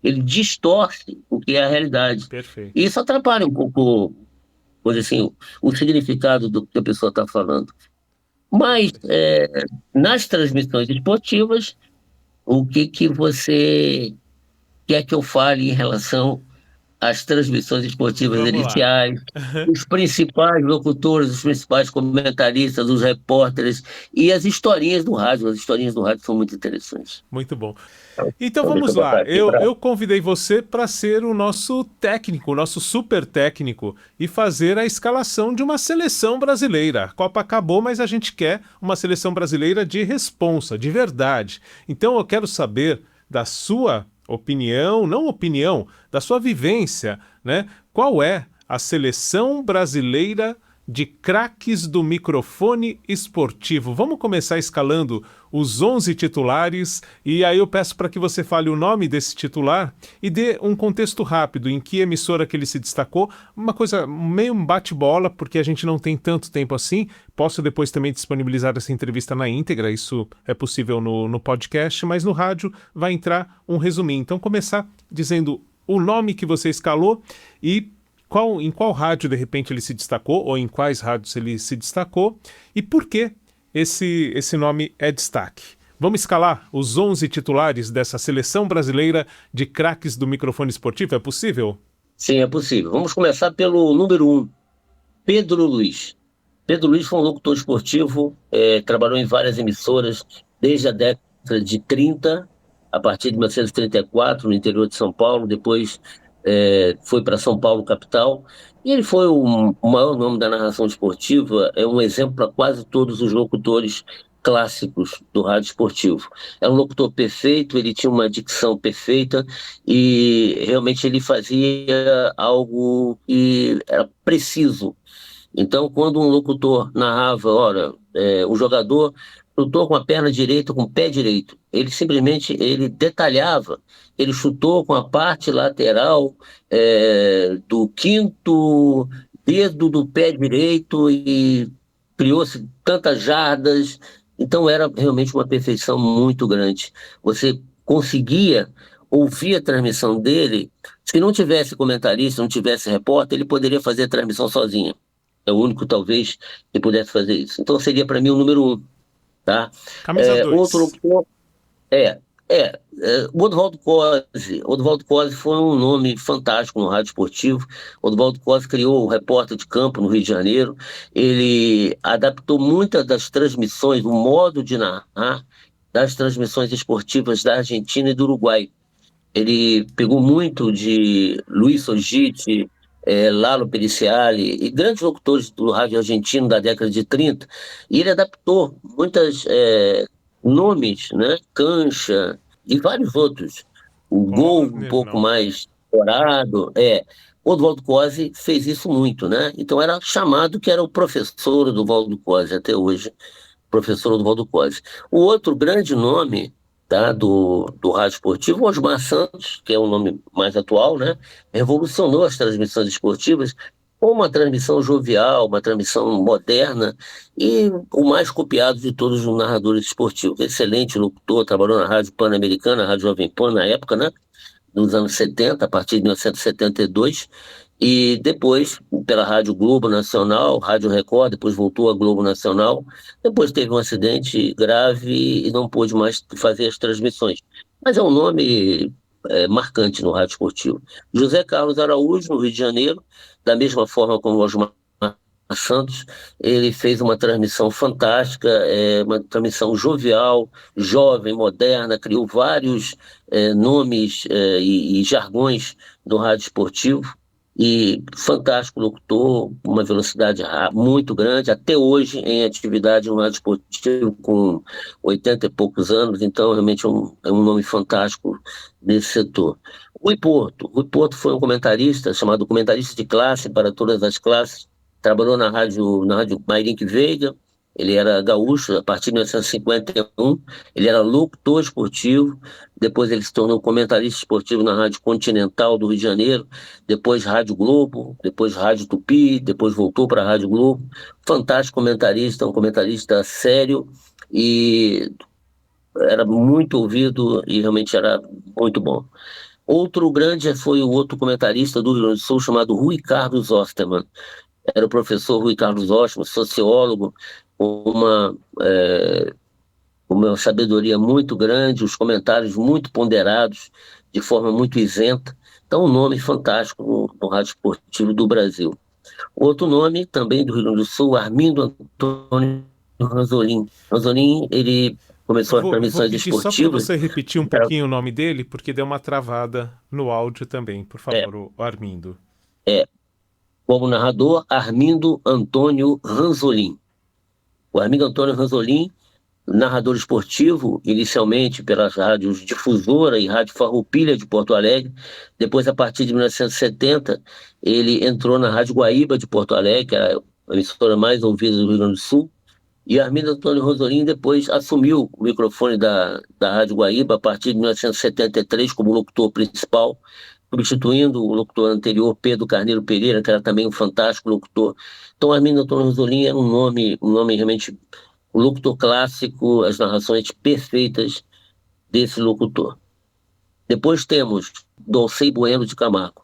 Ele distorce o que é a realidade. Perfeito. E isso atrapalha um pouco, por assim, o significado do que a pessoa está falando. Mas, nas transmissões esportivas, o que você quer que eu fale em relação às transmissões esportivas iniciais, os principais locutores, os principais comentaristas, os repórteres e as historinhas do rádio. As historinhas do rádio são muito interessantes. Muito bom. Então vamos lá, eu convidei você para ser o nosso técnico, o nosso super técnico e fazer a escalação de uma seleção brasileira. A Copa acabou, mas a gente quer uma seleção brasileira de responsa, de verdade. Então eu quero saber da sua da sua vivência, né? Qual é a seleção brasileira de craques do microfone esportivo? Vamos começar escalando os 11 titulares e aí eu peço para que você fale o nome desse titular e dê um contexto rápido, em que emissora que ele se destacou, uma coisa meio bate-bola, porque a gente não tem tanto tempo assim. Posso depois também disponibilizar essa entrevista na íntegra, isso é possível no podcast, mas no rádio vai entrar um resuminho. Então começar dizendo o nome que você escalou e em qual rádio, de repente, ele se destacou, ou em quais rádios ele se destacou, e por que esse nome é destaque. Vamos escalar os 11 titulares dessa seleção brasileira de craques do microfone esportivo, é possível? Sim, é possível. Vamos começar pelo número 1, Pedro Luiz. Pedro Luiz foi um locutor esportivo, trabalhou em várias emissoras desde a década de 30, a partir de 1934, no interior de São Paulo, depois foi para São Paulo, capital, e ele foi o maior nome da narração esportiva, é um exemplo para quase todos os locutores clássicos do rádio esportivo. É um locutor perfeito, ele tinha uma dicção perfeita e realmente ele fazia algo que era preciso. Então, quando um locutor narrava, o jogador chutou com a perna direita, com o pé direito, ele simplesmente detalhava, ele chutou com a parte lateral do quinto dedo do pé direito e criou-se tantas jardas. Então era realmente uma perfeição muito grande. Você conseguia ouvir a transmissão dele. Se não tivesse comentarista, não tivesse repórter, ele poderia fazer a transmissão sozinho. É o único, talvez, que pudesse fazer isso. Então seria para mim o número 1. Tá? Camisa 2. Outro ponto o Oduvaldo Cosi. Oduvaldo Cosi foi um nome fantástico no rádio esportivo. Oduvaldo Cosi criou o Repórter de Campo no Rio de Janeiro. Ele adaptou muitas das transmissões, o modo de narrar das transmissões esportivas da Argentina e do Uruguai. Ele pegou muito de Luiz Sogite, Lalo Periciali e grandes locutores do rádio argentino da década de 30, e ele adaptou muitos nomes, né? Cancha e vários outros. O Gol um pouco mais estourado. O Oduvaldo Cosi fez isso muito, né? Então era chamado que era o professor Oduvaldo Cosi, até hoje, professor Oduvaldo Cosi. O outro grande nome, tá, do rádio esportivo, Osmar Santos, que é o nome mais atual, né? Revolucionou as transmissões esportivas com uma transmissão jovial, uma transmissão moderna, e o mais copiado de todos os narradores esportivos. Excelente locutor, trabalhou na Rádio Pan-Americana, Rádio Jovem Pan na época, né? Nos anos 70, a partir de 1972, e depois pela Rádio Globo Nacional, Rádio Record, depois voltou à Globo Nacional, depois teve um acidente grave e não pôde mais fazer as transmissões. Mas é um nome marcante no rádio esportivo. José Carlos Araújo, no Rio de Janeiro, da mesma forma como o Osmar Santos, ele fez uma transmissão fantástica, uma transmissão jovial, jovem, moderna, criou vários nomes e jargões do rádio esportivo, e fantástico locutor, uma velocidade muito grande, até hoje em atividade no rádio esportivo, com 80 e poucos anos. Então realmente é um nome fantástico desse setor. Rui Porto foi um comentarista, chamado comentarista de classe para todas as classes, trabalhou na rádio Mairink Veiga. Ele era gaúcho a partir de 1951, ele era locutor esportivo, depois ele se tornou comentarista esportivo na Rádio Continental do Rio de Janeiro, depois Rádio Globo, depois Rádio Tupi, depois voltou para a Rádio Globo. Fantástico comentarista, um comentarista sério, e era muito ouvido e realmente era muito bom. Outro grande foi o outro comentarista do Rio Grande do Sul, chamado Rui Carlos Osterman. Era o professor Rui Carlos Osterman, sociólogo, uma sabedoria muito grande, os comentários muito ponderados, de forma muito isenta. Então, um nome fantástico no rádio esportivo do Brasil. Outro nome, também do Rio Grande do Sul, Armindo Antônio Ranzolin. Ranzolin, ele começou as transmissões esportivas. Só para você repetir um pouquinho o nome dele, porque deu uma travada no áudio também, por favor, o Armindo. Como narrador, Armindo Antônio Ranzolin. O Armindo Antônio Ranzolin, narrador esportivo, inicialmente pelas rádios Difusora e Rádio Farroupilha de Porto Alegre. Depois, a partir de 1970, ele entrou na Rádio Guaíba de Porto Alegre, que é a emissora mais ouvida do Rio Grande do Sul. E Armindo Antônio Ranzolin depois assumiu o microfone da Rádio Guaíba a partir de 1973 como locutor principal, substituindo o locutor anterior, Pedro Carneiro Pereira, que era também um fantástico locutor. Então, Armindo Antônio Ranzolin era um nome realmente, um locutor clássico, as narrações perfeitas desse locutor. Depois temos Dolcei Bueno de Camargo.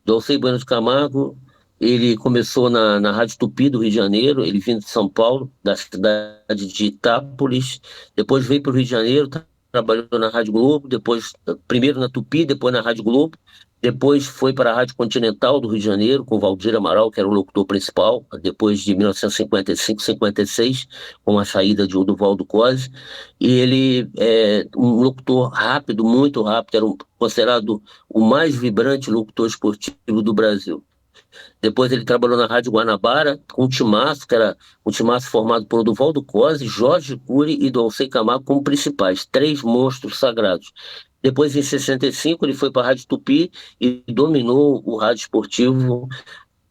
Dolcei Bueno de Camargo, ele começou na Rádio Tupi do Rio de Janeiro, ele vindo de São Paulo, da cidade de Itápolis, depois veio para o Rio de Janeiro, trabalhou na Rádio Globo, depois, primeiro na Tupi, depois na Rádio Globo, depois foi para a Rádio Continental do Rio de Janeiro, com Valdir Amaral, que era o locutor principal, depois de 1955, 56, com a saída de Oduvaldo Cosi, e ele é um locutor rápido, muito rápido, era considerado o mais vibrante locutor esportivo do Brasil. Depois ele trabalhou na Rádio Guanabara, com o Timaço, que era um Timaço formado por Oduvaldo Cosi, Jorge Cury e Dolcei Camargo como principais, 3 monstros sagrados. Depois, em 65, ele foi para a Rádio Tupi e dominou o rádio esportivo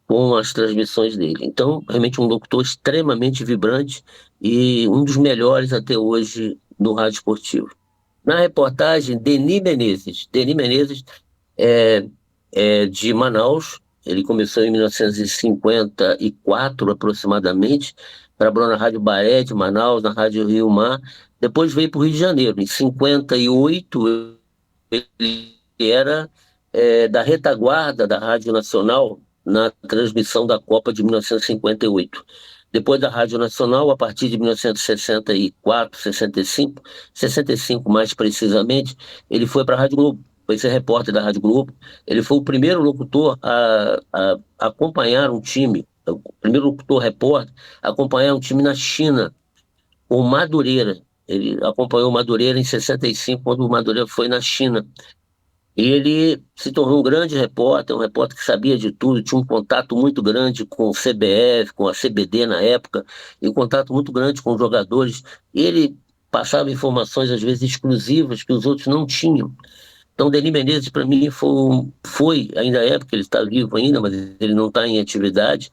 com as transmissões dele. Então, realmente um locutor extremamente vibrante e um dos melhores até hoje no rádio esportivo. Na reportagem, Denis Menezes. Denis Menezes é de Manaus, Ele começou em 1954, aproximadamente, trabalhou na Rádio Baré de Manaus, na Rádio Rio Mar. Depois veio para o Rio de Janeiro. Em 58, ele era da retaguarda da Rádio Nacional na transmissão da Copa de 1958. Depois da Rádio Nacional, a partir de 1964, 65 mais precisamente, ele foi para a Rádio Globo, foi ser repórter da Rádio Globo. Ele foi o primeiro locutor a acompanhar um time, o primeiro locutor repórter a acompanhar um time na China, o Madureira. Ele acompanhou o Madureira em 65, quando o Madureira foi na China. E ele se tornou um grande repórter, um repórter que sabia de tudo, tinha um contato muito grande com o CBF, com a CBD na época, e um contato muito grande com os jogadores. E ele passava informações, às vezes, exclusivas que os outros não tinham. Então, Denis Menezes, para mim, foi, ainda é, porque ele está vivo ainda, mas ele não está em atividade,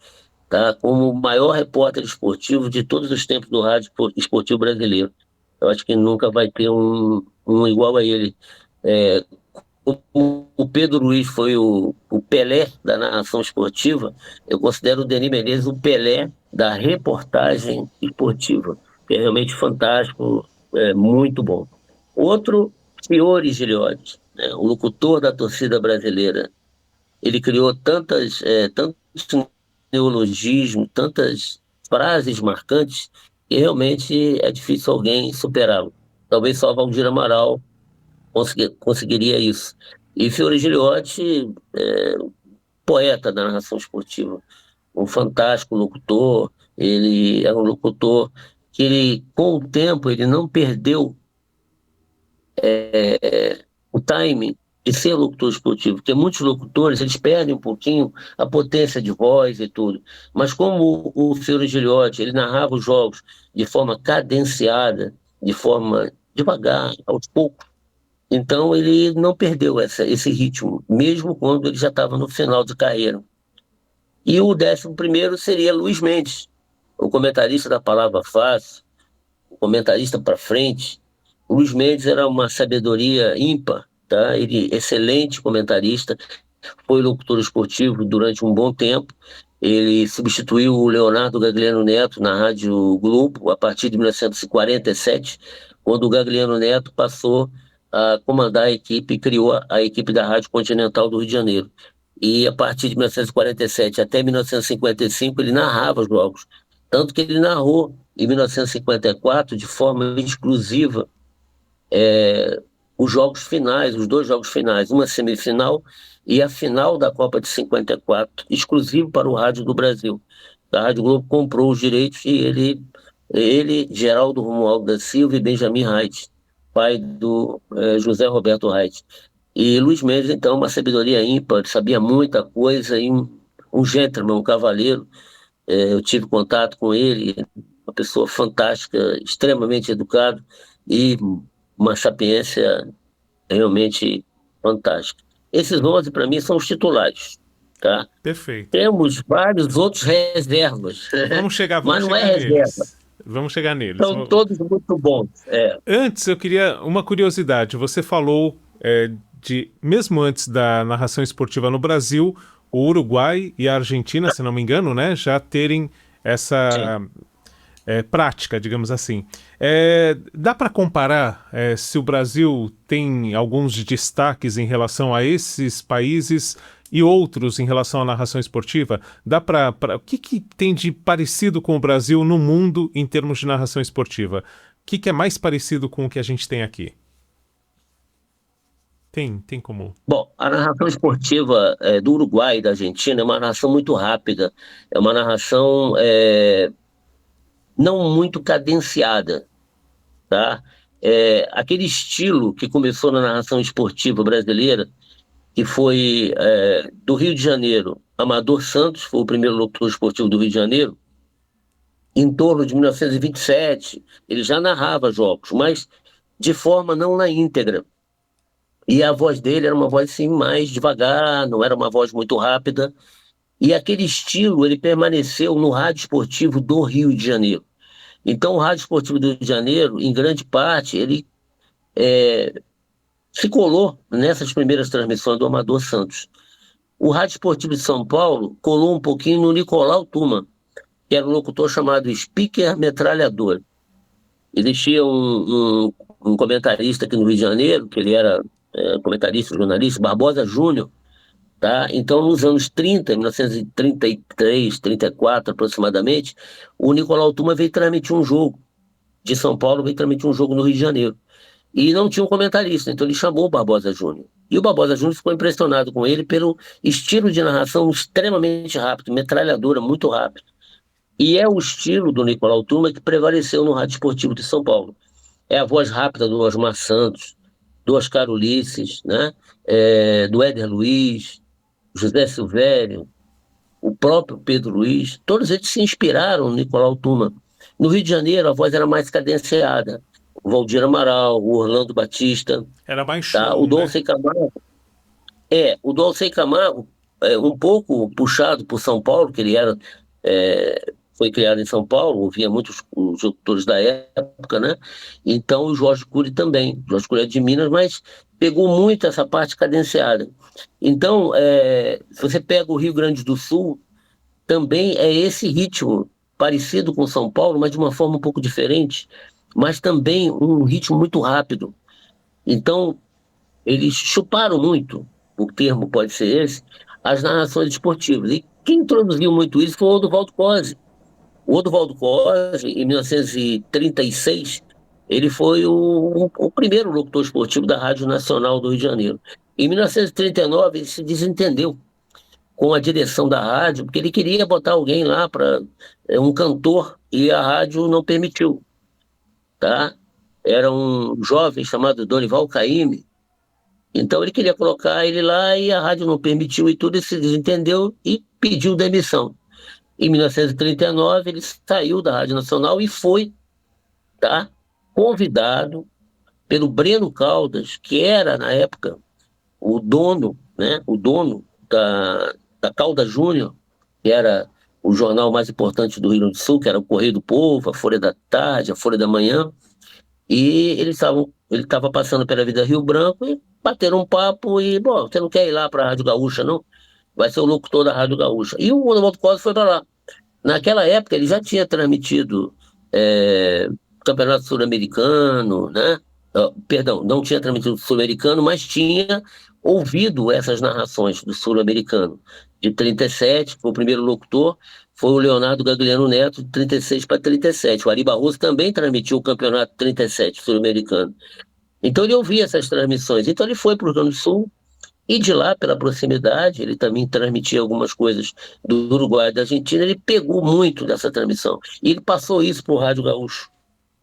tá, como o maior repórter esportivo de todos os tempos do rádio esportivo brasileiro. Eu acho que nunca vai ter um igual a ele. O Pedro Luiz foi o Pelé da narração esportiva. Eu considero o Denis Menezes o Pelé da reportagem esportiva, que é realmente fantástico, muito bom. Outro, Fiore Giliotti, né, o locutor da torcida brasileira. Ele criou tantos neologismos, tantas frases marcantes, que realmente é difícil alguém superá-lo. Talvez só Valdir Amaral conseguiria isso. E Fiore Giliotti, poeta da narração esportiva, um fantástico locutor. Ele é um locutor que com o tempo ele não perdeu o timing de ser locutor esportivo, porque muitos locutores eles perdem um pouquinho a potência de voz e tudo, mas como o Fiore Giliotti, ele narrava os jogos de forma cadenciada, de forma devagar, aos poucos, então ele não perdeu esse ritmo, mesmo quando ele já estava no final de carreira. E o 11º seria Luiz Mendes, o comentarista da Palavra Fácil, o comentarista para frente. O Luiz Mendes era uma sabedoria ímpar, tá? Ele, excelente comentarista, foi locutor esportivo durante um bom tempo. Ele substituiu o Leonardo Gagliano Neto na Rádio Globo a partir de 1947, quando o Gagliano Neto passou a comandar a equipe e criou a equipe da Rádio Continental do Rio de Janeiro. E a partir de 1947 até 1955 ele narrava os jogos, tanto que ele narrou em 1954 de forma exclusiva os jogos finais, os 2 jogos finais, uma semifinal e a final da Copa de 54, exclusivo para o Rádio do Brasil. A Rádio Globo comprou os direitos e ele, Geraldo Romualdo da Silva e Benjamin Reit, pai do José Roberto Reit. E Luiz Mendes, então, uma sabedoria ímpar, sabia muita coisa, e um gentleman, um cavaleiro. Eu tive contato com ele, uma pessoa fantástica, extremamente educado e uma sapiência realmente fantástica. Esses 11, para mim, são os titulares. Tá? Perfeito. Temos vários outros reservas. Vamos chegar reserva. Vamos chegar neles. São todos muito bons. Antes, eu queria uma curiosidade. Você falou mesmo antes da narração esportiva no Brasil, o Uruguai e a Argentina, se não me engano, né, já terem essa prática, digamos assim. Dá para comparar se o Brasil tem alguns destaques em relação a esses países e outros em relação à narração esportiva? O que tem de parecido com o Brasil no mundo em termos de narração esportiva? O que é mais parecido com o que a gente tem aqui? Tem como? Bom, a narração esportiva do Uruguai e da Argentina é uma narração muito rápida, é uma narração não muito cadenciada, tá? Aquele estilo que começou na narração esportiva brasileira, que foi do Rio de Janeiro. Amador Santos foi o primeiro locutor esportivo do Rio de Janeiro. Em torno de 1927, ele já narrava jogos, mas de forma não na íntegra. E a voz dele era uma voz assim, mais devagar, não era uma voz muito rápida. E aquele estilo ele permaneceu no rádio esportivo do Rio de Janeiro. Então o rádio esportivo do Rio de Janeiro, em grande parte, ele se colou nessas primeiras transmissões do Amador Santos. o Rádio Esportivo de São Paulo colou um pouquinho no Nicolau Tuma, que era um locutor chamado Speaker Metralhador. Existia um comentarista aqui no Rio de Janeiro, que ele era comentarista, jornalista, Barbosa Júnior, tá? Então, nos anos 30, 1933, 34 aproximadamente, o Nicolau Tuma veio transmitir um jogo de São Paulo, veio transmitir um jogo no Rio de Janeiro. E não tinha um comentarista, então ele chamou o Barbosa Júnior. E o Barbosa Júnior ficou impressionado com ele pelo estilo de narração extremamente rápido, metralhadora, muito rápido. E é o estilo do Nicolau Tuma que prevaleceu no Rádio Esportivo de São Paulo. É a voz rápida do Osmar Santos, do Oscar Ulisses, né? Do Éder Luiz, José Silvério, o próprio Pedro Luiz. Todos eles se inspiraram no Nicolau Tuma. No Rio de Janeiro, a voz era mais cadenciada. O Valdir Amaral, o Orlando Batista. Era mais show, tá? O Dom Alcei Camargo. O Dom Alcei Camargo, um pouco puxado por São Paulo, que ele era... foi criado em São Paulo, ouvia muitos os locutores da época, né? Então o Jorge Cury também. O Jorge Cury é de Minas, mas pegou muito essa parte cadenciada. Então, se você pega o Rio Grande do Sul, também é esse ritmo, parecido com São Paulo, mas de uma forma um pouco diferente, mas também um ritmo muito rápido. Então, eles chuparam muito, o termo pode ser esse, as narrações esportivas. E quem introduziu muito isso foi o Oduvaldo Cosi. O Oduvaldo Cosi, em 1936, ele foi o primeiro locutor esportivo da Rádio Nacional do Rio de Janeiro. Em 1939, ele se desentendeu com a direção da rádio, porque ele queria botar alguém lá para um cantor, e a rádio não permitiu. Tá? Era um jovem chamado Dorival Caymmi. Então ele queria colocar ele lá e a rádio não permitiu e tudo, ele se desentendeu e pediu demissão. Em 1939 ele saiu da Rádio Nacional e foi, tá, convidado pelo Breno Caldas, que era na época o dono, né, da Caldas Júnior, que era o jornal mais importante do Rio Grande do Sul, que era o Correio do Povo, a Folha da Tarde, a Folha da Manhã, e ele estava passando pela Vida Rio Branco e bateram um papo e, bom, você não quer ir lá para a Rádio Gaúcha, não? Vai ser o locutor da Rádio Gaúcha. E o Oduvaldo Cosi foi para lá. Naquela época ele já tinha transmitido Campeonato Sul-Americano, né? Perdão, não tinha transmitido o Sul-Americano, mas tinha ouvido essas narrações do Sul-Americano. De 37, foi o primeiro locutor, foi o Leonardo Gagliano Neto, de 36 para 37. O Ari Barroso também transmitiu o Campeonato 37 Sul-Americano. Então ele ouvia essas transmissões. Então ele foi para o Rio Grande do Sul, e de lá, pela proximidade, ele também transmitia algumas coisas do Uruguai e da Argentina, ele pegou muito dessa transmissão. E ele passou isso para o Rádio Gaúcho.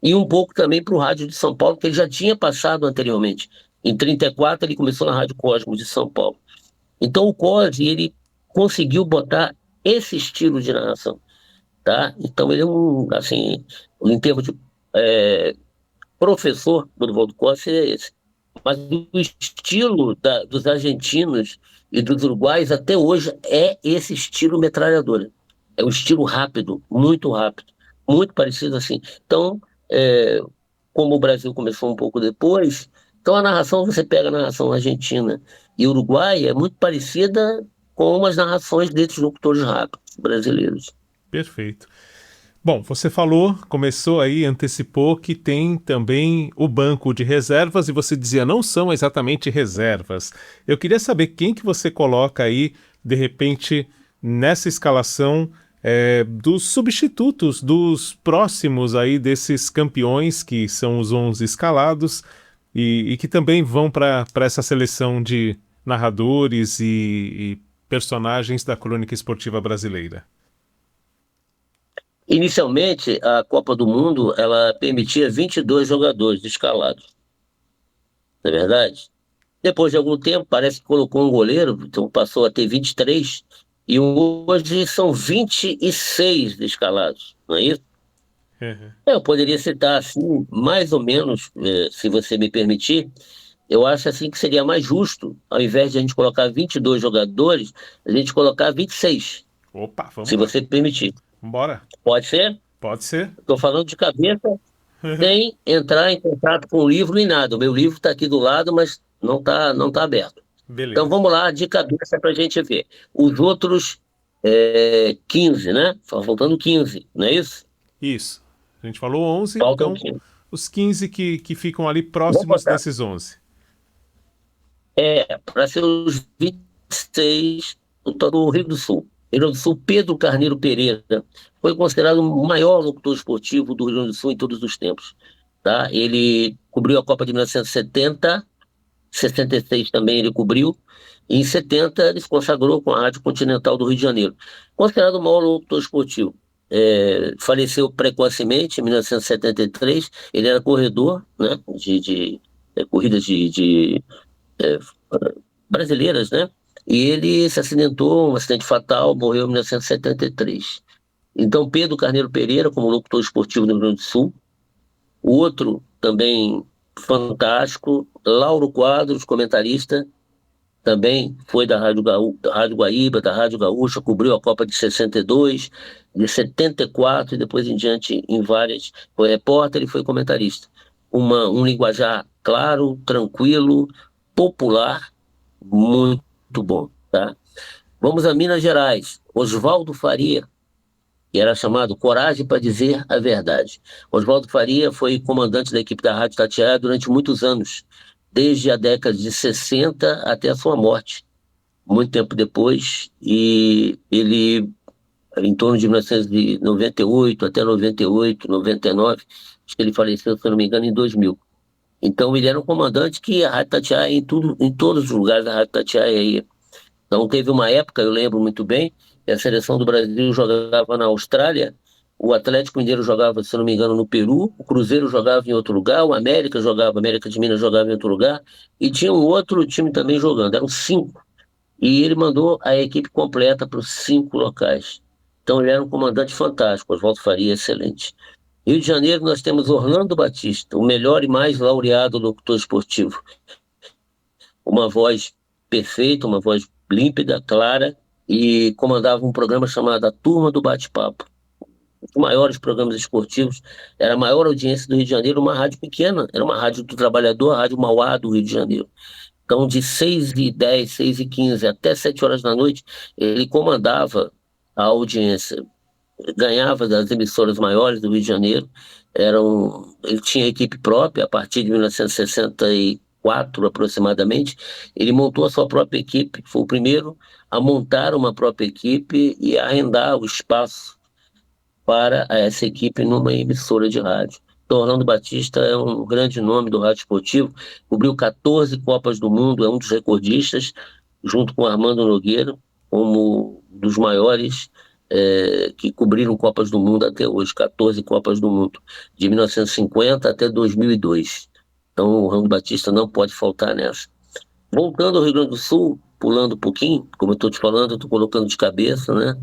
E um pouco também para o Rádio de São Paulo, que ele já tinha passado anteriormente. Em 34 ele começou na Rádio Cosmos de São Paulo. Então o Cosi, ele conseguiu botar esse estilo de narração. Tá? Então ele é assim, em termos de professor do Oduvaldo Cosi, é esse. Mas o estilo dos argentinos e dos uruguaios até hoje é esse estilo metralhadora. É um estilo rápido, muito parecido assim. Então, como o Brasil começou um pouco depois, então a narração, você pega a narração argentina e uruguaia, é muito parecida com as narrações desses locutores rápidos brasileiros. Perfeito. Bom, você falou, começou aí, antecipou que tem também o banco de reservas e você dizia não são exatamente reservas. Eu queria saber quem que você coloca aí, de repente, nessa escalação dos substitutos, dos próximos aí desses campeões que são os 11 escalados e que também vão para essa seleção de narradores e personagens da crônica esportiva brasileira. Inicialmente, a Copa do Mundo, ela permitia 22 jogadores escalados. Não é verdade? Depois de algum tempo, parece que colocou um goleiro, então passou a ter 23, e hoje são 26 escalados, não é isso? Uhum. Eu poderia citar assim, mais ou menos, se você me permitir, eu acho assim que seria mais justo, ao invés de a gente colocar 22 jogadores, a gente colocar 26. Opa, vamos se lá. Você permitir. Bora. Pode ser? Pode ser. Estou falando de cabeça, sem entrar em contato com o livro nem nada. O meu livro está aqui do lado, mas não tá aberto. Beleza. Então vamos lá, de cabeça para a gente ver. Os outros 15, né? Faltando 15, não é isso? Isso. A gente falou 11, Faltam então 15. os 15 que ficam ali próximos desses 11. Para ser os 26 do Rio do Sul. Rio Grande do Sul, Pedro Carneiro Pereira foi considerado o maior locutor esportivo do Rio Grande do Sul em todos os tempos. Tá? Ele cobriu a Copa de 1970, 66 também ele cobriu, e em 70 ele se consagrou com a Rádio Continental do Rio de Janeiro. Considerado o maior locutor esportivo. Faleceu precocemente em 1973, ele era corredor, né, de corridas brasileiras, né? E ele se acidentou, um acidente fatal, morreu em 1973. Então, Pedro Carneiro Pereira, como locutor esportivo no Rio Grande do Sul. O outro, também fantástico, Lauro Quadros, comentarista, também foi da Rádio Guaíba, da Rádio Gaúcha, cobriu a Copa de 62, de 74 e depois em diante em várias. Foi repórter e foi comentarista. Um linguajar claro, tranquilo, popular, muito bom, tá? Vamos a Minas Gerais. Oswaldo Faria, que era chamado Coragem para Dizer a Verdade. Oswaldo Faria foi comandante da equipe da Rádio Itatiaia durante muitos anos, desde a década de 60 até a sua morte, muito tempo depois, e ele, em torno de 1998 até 98, 99, acho que ele faleceu, se eu não me engano, em 2000. Então ele era um comandante que a Rádio Itatiaia, em todos os lugares da Rádio Itatiaia ia. Então teve uma época, eu lembro muito bem, que a seleção do Brasil jogava na Austrália, o Atlético Mineiro jogava, se não me engano, no Peru, o Cruzeiro jogava em outro lugar, o América de Minas jogava em outro lugar, e tinha um outro time também jogando, eram 5. E ele mandou a equipe completa para os 5 locais. Então ele era um comandante fantástico, Oswaldo Faria, excelente. Rio de Janeiro nós temos Orlando Batista, o melhor e mais laureado locutor esportivo. Uma voz perfeita, uma voz límpida, clara, e comandava um programa chamado A Turma do Bate-Papo. Os maiores programas esportivos, era a maior audiência do Rio de Janeiro, uma rádio pequena, era uma rádio do trabalhador, a Rádio Mauá do Rio de Janeiro. Então de 6h10, 6h15 até 7 horas da noite, ele comandava a audiência, ganhava das emissoras maiores do Rio de Janeiro, ele tinha equipe própria a partir de 1964 aproximadamente, ele montou a sua própria equipe, foi o primeiro a montar uma própria equipe e a arrendar o espaço para essa equipe numa emissora de rádio. Então, Orlando Batista é um grande nome do rádio esportivo, cobriu 14 Copas do Mundo, é um dos recordistas, junto com Armando Nogueira, como dos maiores que cobriram Copas do Mundo até hoje, 14 Copas do Mundo, de 1950 até 2002. Então, o Orlando Batista não pode faltar nessa. Voltando ao Rio Grande do Sul, pulando um pouquinho, como eu estou te falando, eu estou colocando de cabeça, né?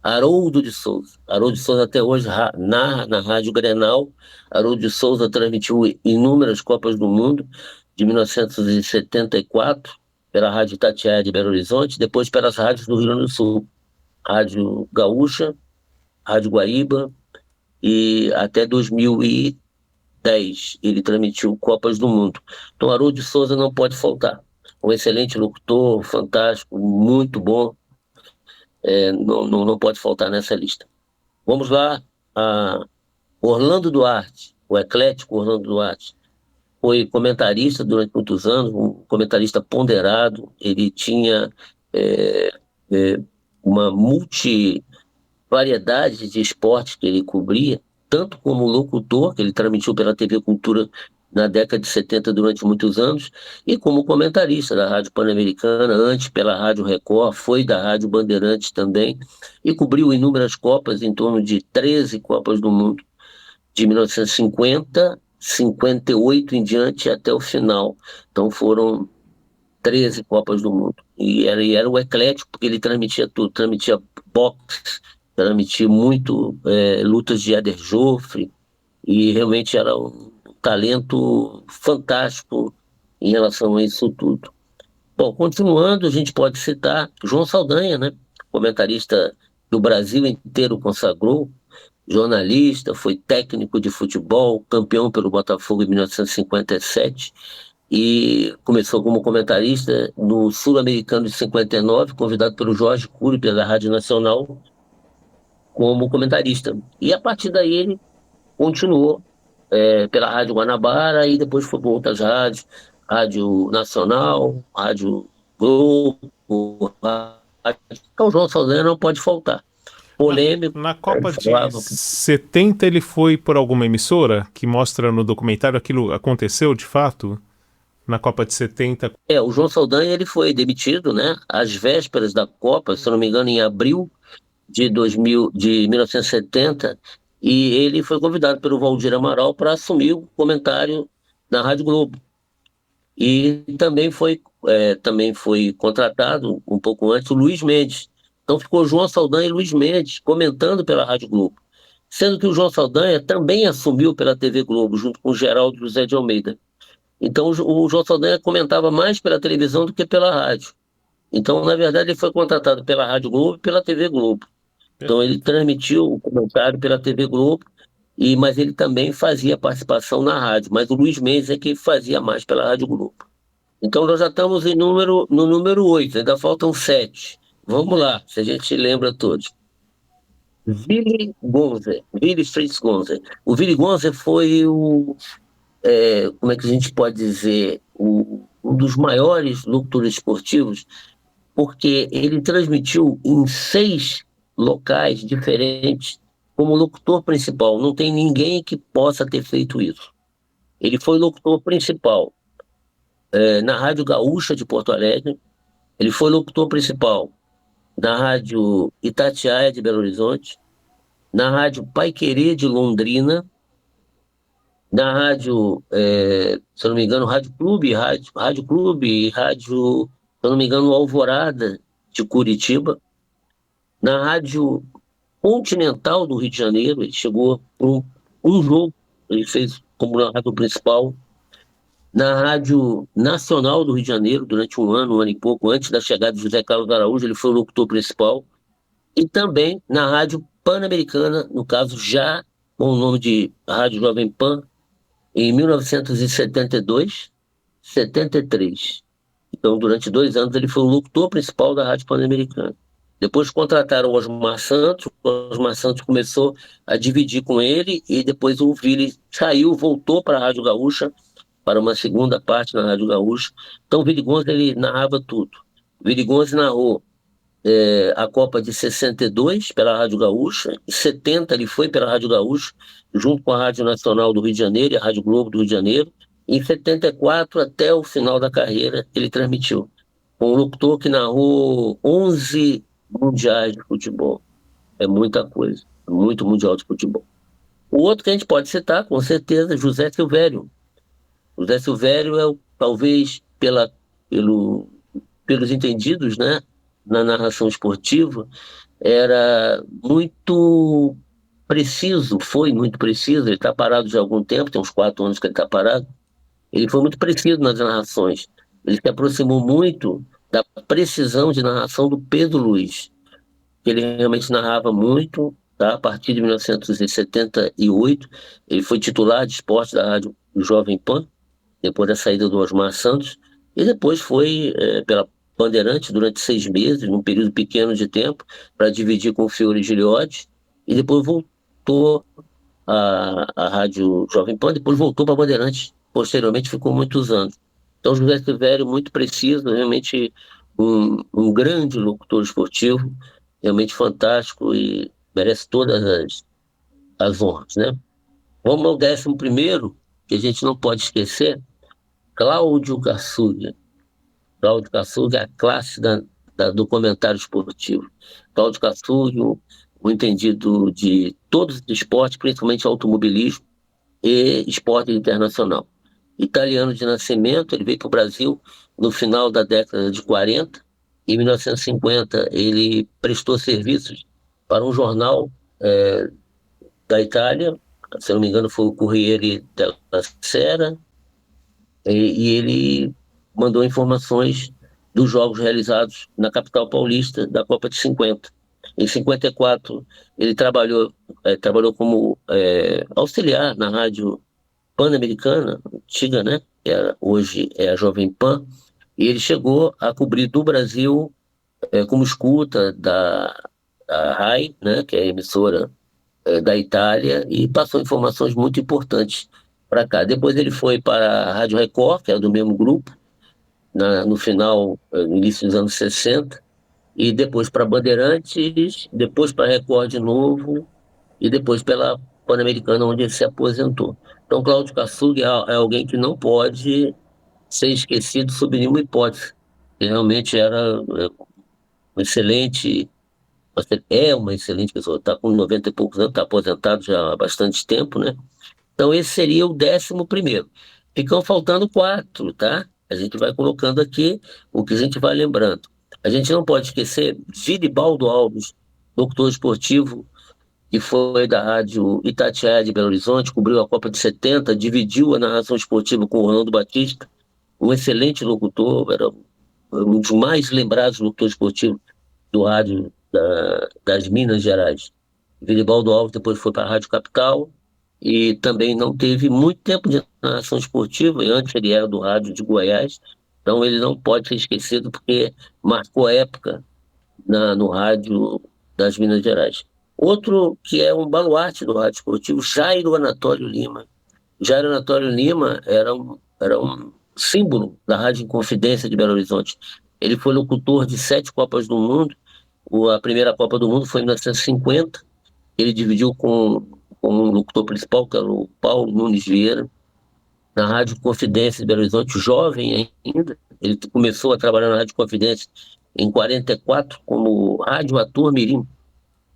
Haroldo de Souza. Haroldo de Souza até hoje narra na Rádio Grenal. Haroldo de Souza transmitiu inúmeras Copas do Mundo, de 1974, pela Rádio Itatiaia de Belo Horizonte, depois pelas rádios do Rio Grande do Sul. Rádio Gaúcha, Rádio Guaíba, e até 2010 ele transmitiu Copas do Mundo. Então, Haroldo de Souza não pode faltar. Um excelente locutor, fantástico, muito bom, não pode faltar nessa lista. Vamos lá, Orlando Duarte, o eclético Orlando Duarte, foi comentarista durante muitos anos, um comentarista ponderado, ele tinha uma multivariedade de esportes que ele cobria, tanto como locutor, que ele transmitiu pela TV Cultura na década de 70 durante muitos anos, e como comentarista da Rádio Pan-Americana, antes pela Rádio Record, foi da Rádio Bandeirantes também, e cobriu inúmeras Copas, em torno de 13 Copas do Mundo, de 1950, 58 em diante até o final. Então foram 13 Copas do Mundo. E era o eclético, porque ele transmitia tudo, transmitia boxe, transmitia muito lutas de Éder Joffre, e realmente era um talento fantástico em relação a isso tudo. Bom, continuando, a gente pode citar João Saldanha, né? Comentarista que o Brasil inteiro consagrou, jornalista, foi técnico de futebol, campeão pelo Botafogo em 1957, e começou como comentarista no Sul-Americano de 59, convidado pelo Jorge Cury, pela Rádio Nacional, como comentarista. E a partir daí ele continuou pela Rádio Guanabara e depois foi para outras rádios, Rádio Nacional, Rádio Globo, então o João Saldanha não pode faltar. Polêmico. Na Copa de 70 ele foi por alguma emissora que mostra no documentário aquilo aconteceu de fato? Na Copa de 70? O João Saldanha ele foi demitido, né? Às vésperas da Copa, se eu não me engano, em abril de 1970, e ele foi convidado pelo Valdir Amaral para assumir o comentário na Rádio Globo. E também foi contratado um pouco antes o Luiz Mendes. Então ficou João Saldanha e Luiz Mendes comentando pela Rádio Globo. Sendo que o João Saldanha também assumiu pela TV Globo, junto com o Geraldo José de Almeida. Então o João Saldanha comentava mais pela televisão do que pela rádio. Então, na verdade, ele foi contratado pela Rádio Globo e pela TV Globo. Então ele transmitiu o comentário pela TV Globo, mas ele também fazia participação na rádio. Mas o Luiz Mendes é que fazia mais pela Rádio Globo. Então nós já estamos no número 8, ainda faltam 7. Vamos lá, se a gente lembra todos. Willy Fritz Gonzer. O Willy Gonzer foi como é que a gente pode dizer, um dos maiores locutores esportivos, porque ele transmitiu em 6 locais diferentes como locutor principal. Não tem ninguém que possa ter feito isso. Ele foi locutor principal na Rádio Gaúcha de Porto Alegre, ele foi locutor principal na Rádio Itatiaia de Belo Horizonte, na Rádio Paiquerê de Londrina, na Rádio, se eu não me engano, Rádio Clube, se eu não me engano, Alvorada de Curitiba, na Rádio Continental do Rio de Janeiro. Ele chegou por um jogo, ele fez como na rádio principal, na Rádio Nacional do Rio de Janeiro, durante um ano e pouco, antes da chegada de José Carlos Araújo, ele foi o locutor principal, e também na Rádio Pan-Americana, no caso já com o nome de Rádio Jovem Pan, em 1972, 73. Então, durante 2 anos, ele foi o locutor principal da Rádio Pan-Americana. Depois contrataram o Osmar Santos começou a dividir com ele, e depois o Willy saiu, voltou para a Rádio Gaúcha, para uma segunda parte na Rádio Gaúcha. Então o Willy Gonzer, ele narrava tudo. O Willy Gonzer narrou a Copa de 62 pela Rádio Gaúcha, em 70 ele foi pela Rádio Gaúcha, junto com a Rádio Nacional do Rio de Janeiro e a Rádio Globo do Rio de Janeiro. Em 74, até o final da carreira, ele transmitiu. Um locutor que narrou 11 mundiais de futebol. É muita coisa, muito mundial de futebol. O outro que a gente pode citar, com certeza, José Silvério. José Silvério talvez pelos entendidos, né, na narração esportiva, era muito preciso, foi muito preciso. Ele está parado já há algum tempo, tem uns 4 anos que ele está parado. Ele foi muito preciso nas narrações. Ele se aproximou muito da precisão de narração do Pedro Luiz. Ele realmente narrava muito, tá? A partir de 1978, ele foi titular de esporte da Rádio Jovem Pan, depois da saída do Osmar Santos, e depois foi pela Bandeirantes durante 6 meses, num período pequeno de tempo, para dividir com o Fiore Giliotti, e depois voltou à Rádio Jovem Pan, depois voltou para a Bandeirantes, posteriormente ficou muitos anos. Então José Silvério, muito preciso, realmente um grande locutor esportivo, realmente fantástico e merece todas as honras, né? Vamos ao 11º, que a gente não pode esquecer, Cláudio Kassug. Cláudio Kassug é a classe do comentário esportivo. Cláudio Kassug, um entendido de todos os esportes, principalmente automobilismo e esporte internacional. Italiano de nascimento, ele veio para o Brasil no final da década de 40. Em 1950, ele prestou serviços para um jornal da Itália, se não me engano foi o Corriere della Sera, e ele mandou informações dos jogos realizados na capital paulista da Copa de 50. Em 54, ele trabalhou como auxiliar na Rádio Pan-Americana, antiga, né? hoje é a Jovem Pan, e ele chegou a cobrir do Brasil como escuta da RAI, né, que é a emissora da Itália, e passou informações muito importantes para cá. Depois ele foi para a Rádio Record, que é do mesmo grupo, no final, no início dos anos 60, e depois para Bandeirantes, depois para Record de novo, e depois pela Pan-Americana, onde ele se aposentou. Então, Cláudio Kassug é alguém que não pode ser esquecido sob nenhuma hipótese. Ele realmente era um excelente, é uma excelente pessoa, está com 90 e poucos anos, está aposentado já há bastante tempo, né? Então, esse seria o 11º. Ficam faltando 4, tá? A gente vai colocando aqui o que a gente vai lembrando. A gente não pode esquecer Gilibaldo Alves, locutor esportivo, que foi da rádio Itatiaia de Belo Horizonte, cobriu a Copa de 70, dividiu a narração esportiva com o Orlando Batista, um excelente locutor, era um dos mais lembrados locutores esportivos do rádio das Minas Gerais. Gilibaldo Alves depois foi para a Rádio Capital e também não teve muito tempo de narração esportiva, e antes ele era do rádio de Goiás, então ele não pode ser esquecido porque marcou a época no rádio das Minas Gerais. Outro que é um baluarte do rádio esportivo, Jairo Anatório Lima. Jairo Anatório Lima era um símbolo da Rádio Inconfidência de Belo Horizonte. Ele foi locutor de 7 Copas do Mundo. A primeira Copa do Mundo foi em 1950. Ele dividiu com um locutor principal, que era o Paulo Nunes Vieira, na Rádio Confidência de Belo Horizonte, jovem ainda. Ele começou a trabalhar na Rádio Confidência em 44 como rádio ator mirim.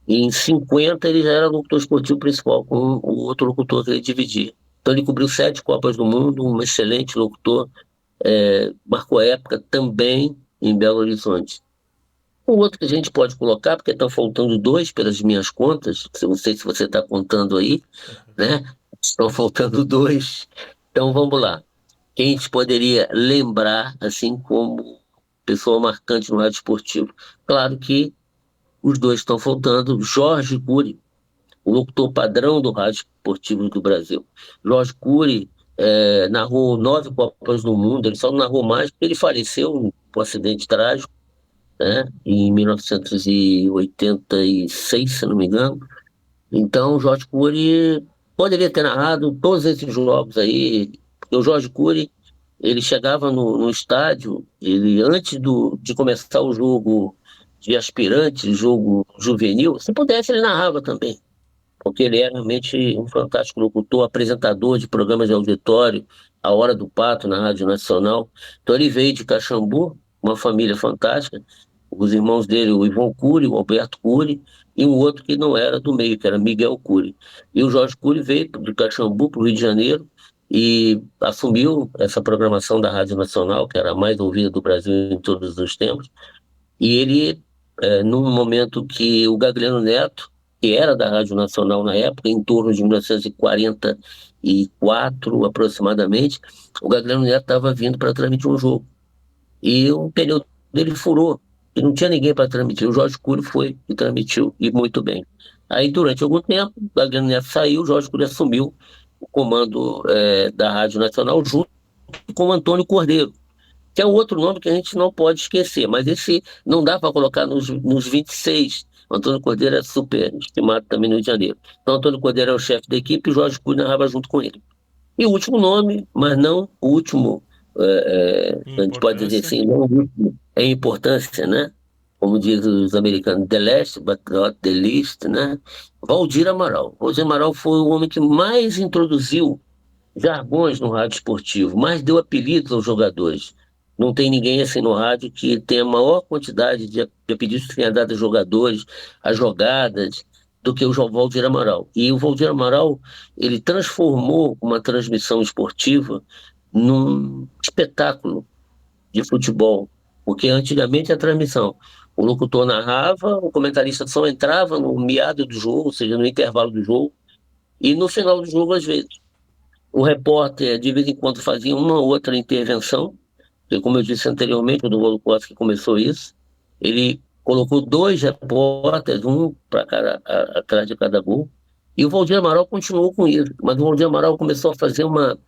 E em 50 ele já era locutor esportivo principal, com o outro locutor que ele dividia. Então ele cobriu 7 Copas do Mundo, um excelente locutor, marcou a época também em Belo Horizonte. O outro que a gente pode colocar, porque estão faltando 2 pelas minhas contas, não sei se você está contando aí, né? Estão faltando 2. Então vamos lá. Quem a gente poderia lembrar, assim, como pessoa marcante no rádio esportivo? Claro que os 2 estão faltando. Jorge Cury, o locutor padrão do rádio esportivo do Brasil. Jorge Cury narrou 9 Copas do Mundo, ele só não narrou mais porque ele faleceu por um acidente trágico, né, em 1986, se não me engano. Então, Jorge Cury poderia ter narrado todos esses jogos aí, porque o Jorge Cury, ele chegava no estádio, ele antes de começar o jogo de aspirante, jogo juvenil, se pudesse ele narrava também, porque ele é realmente um fantástico locutor, apresentador de programas de auditório, A Hora do Pato na Rádio Nacional. Então ele veio de Caxambu, uma família fantástica, os irmãos dele, o Ivon Cury, o Alberto Cury, e um outro que não era do meio, que era Miguel Cury. E o Jorge Cury veio de Caxambu para o Rio de Janeiro e assumiu essa programação da Rádio Nacional, que era a mais ouvida do Brasil em todos os tempos. E ele, num momento que o Gagliano Neto, que era da Rádio Nacional na época, em torno de 1944 aproximadamente, o Gagliano Neto estava vindo para transmitir um jogo. E o pneu dele furou, e não tinha ninguém para transmitir. O Jorge Cury foi e transmitiu, e muito bem. Aí, durante algum tempo, o Gagliano Neto saiu, o Jorge Cury assumiu o comando da Rádio Nacional, junto com o Antônio Cordeiro, que é um outro nome que a gente não pode esquecer, mas esse não dá para colocar nos 26. O Antônio Cordeiro é super estimado também no Rio de Janeiro. Então, o Antônio Cordeiro é o chefe da equipe e o Jorge Cury narrava junto com ele. E o último nome, mas não o último, a gente pode dizer assim, não o último em importância, né? Como diz os americanos, the last but not the least, né? Valdir Amaral. Valdir Amaral foi o homem que mais introduziu jargões no rádio esportivo, mais deu apelidos aos jogadores. Não tem ninguém assim no rádio que tenha a maior quantidade de apelidos que tenha dado aos jogadores, as jogadas, do que o Valdir Amaral. E o Valdir Amaral, ele transformou uma transmissão esportiva num espetáculo de futebol. Porque antigamente a transmissão, o locutor narrava, o comentarista só entrava no meado do jogo, ou seja, no intervalo do jogo, e no final do jogo, às vezes. O repórter, de vez em quando, fazia uma ou outra intervenção, e como eu disse anteriormente, o Dom Volkowski começou isso, ele colocou 2 repórteres, um para atrás de cada gol, e o Valdir Amaral continuou com isso, mas o Valdir Amaral começou a fazer uma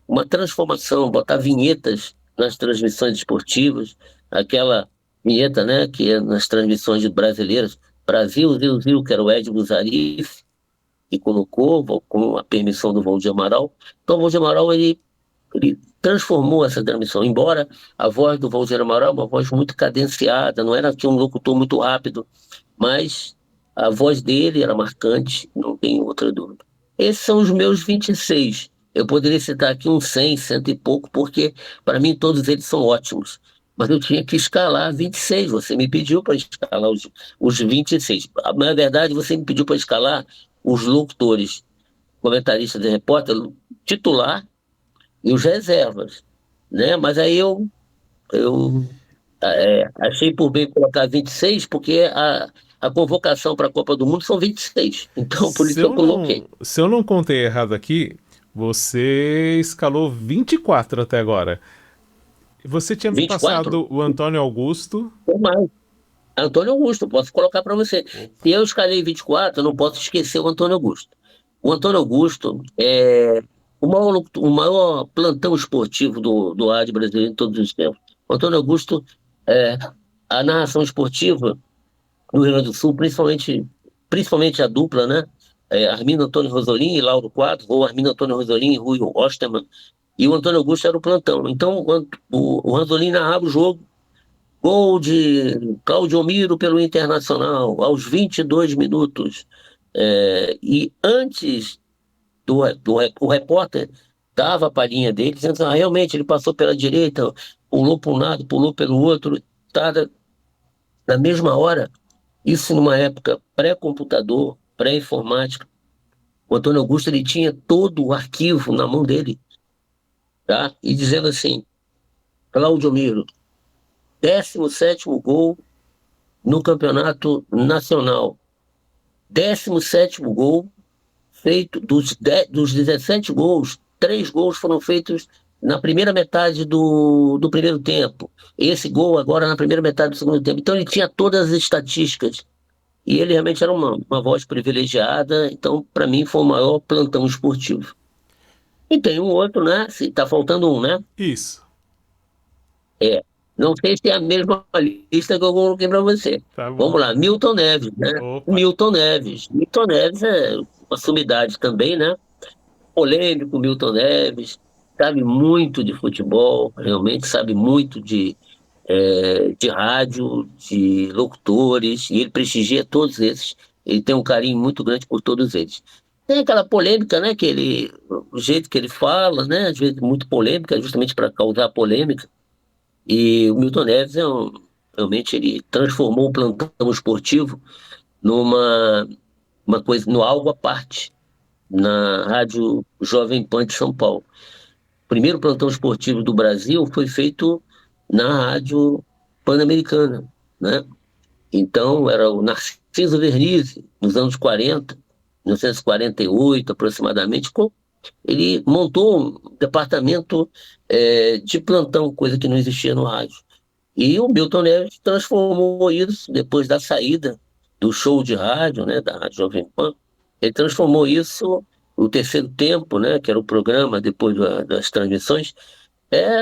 uma transformação, botar vinhetas nas transmissões esportivas, aquela vinheta, né, que é nas transmissões brasileiras, Brasil, Zil, Zil, que era o Ed Buzarif, que colocou com a permissão do Valdir Amaral. Então o Valdir Amaral, ele transformou essa transmissão, embora a voz do Valdir Amaral é uma voz muito cadenciada, não era aqui um locutor muito rápido, mas a voz dele era marcante, não tem outra dúvida. Esses são os meus 26. Eu poderia citar aqui uns 100, cento e pouco, porque para mim todos eles são ótimos. Mas eu tinha que escalar 26. Você me pediu para escalar os 26. Na verdade, você me pediu para escalar os locutores, comentaristas e repórteres, titular e os reservas, né? Mas aí eu achei por bem colocar 26, porque a convocação para a Copa do Mundo são 26. Então, por isso eu coloquei. Se eu não contei errado aqui, você escalou 24 até agora. Você tinha me 24? passado o Antônio Augusto. Mais. Antônio Augusto, posso colocar para você. Se eu escalei 24, eu não posso esquecer o Antônio Augusto. O Antônio Augusto é o maior plantão esportivo do rádio brasileiro em todos os tempos. O Antônio Augusto, a narração esportiva no Rio Grande do Sul, principalmente a dupla, né? Armindo Antônio Rosolin e Lauro Quadros, ou Armindo Antônio Rosolin e Rui Osterman, e o Antônio Augusto era o plantão. Então o Rosolin narrava o jogo, gol de Cláudio Miro pelo Internacional, aos 22 minutos. E antes o repórter dava a palhinha dele, dizendo que realmente ele passou pela direita, pulou para um lado, pulou pelo outro, na mesma hora. Isso numa época pré-computador, pré-informática. O Antônio Augusto, ele tinha todo o arquivo na mão dele, tá? E dizendo assim: Cláudio Miro, 17º gol no Campeonato Nacional, 17º gol feito, dos 17 gols, 3 gols foram feitos na primeira metade do primeiro tempo. Esse gol agora na primeira metade do segundo tempo. Então ele tinha todas as estatísticas. E ele realmente era uma voz privilegiada. Então, para mim, foi o maior plantão esportivo. E tem um outro, né? Tá faltando um, né? Isso. Não sei se é a mesma lista que eu coloquei para você. Tá bom. Vamos lá, Milton Neves, né? Opa. Milton Neves. Milton Neves é uma sumidade também, né? Polêmico, Milton Neves. Sabe muito de futebol, realmente sabe muito de rádio, de locutores, e ele prestigia todos esses. Ele tem um carinho muito grande por todos eles. Tem aquela polêmica, né? O jeito que ele fala, né? Às vezes muito polêmica, justamente para causar polêmica. E o Milton Neves realmente ele transformou o plantão esportivo numa coisa, no algo à parte, na Rádio Jovem Pan de São Paulo. O primeiro plantão esportivo do Brasil foi feito na Rádio Pan-Americana, né? Então, era o Narciso Vernizzi, nos anos 40, 1948 aproximadamente, ele montou um departamento de plantão, coisa que não existia no rádio. E o Milton Neves transformou isso, depois da saída do show de rádio, né, da Rádio Jovem Pan, ele transformou isso, o Terceiro Tempo, né, que era o programa depois das transmissões,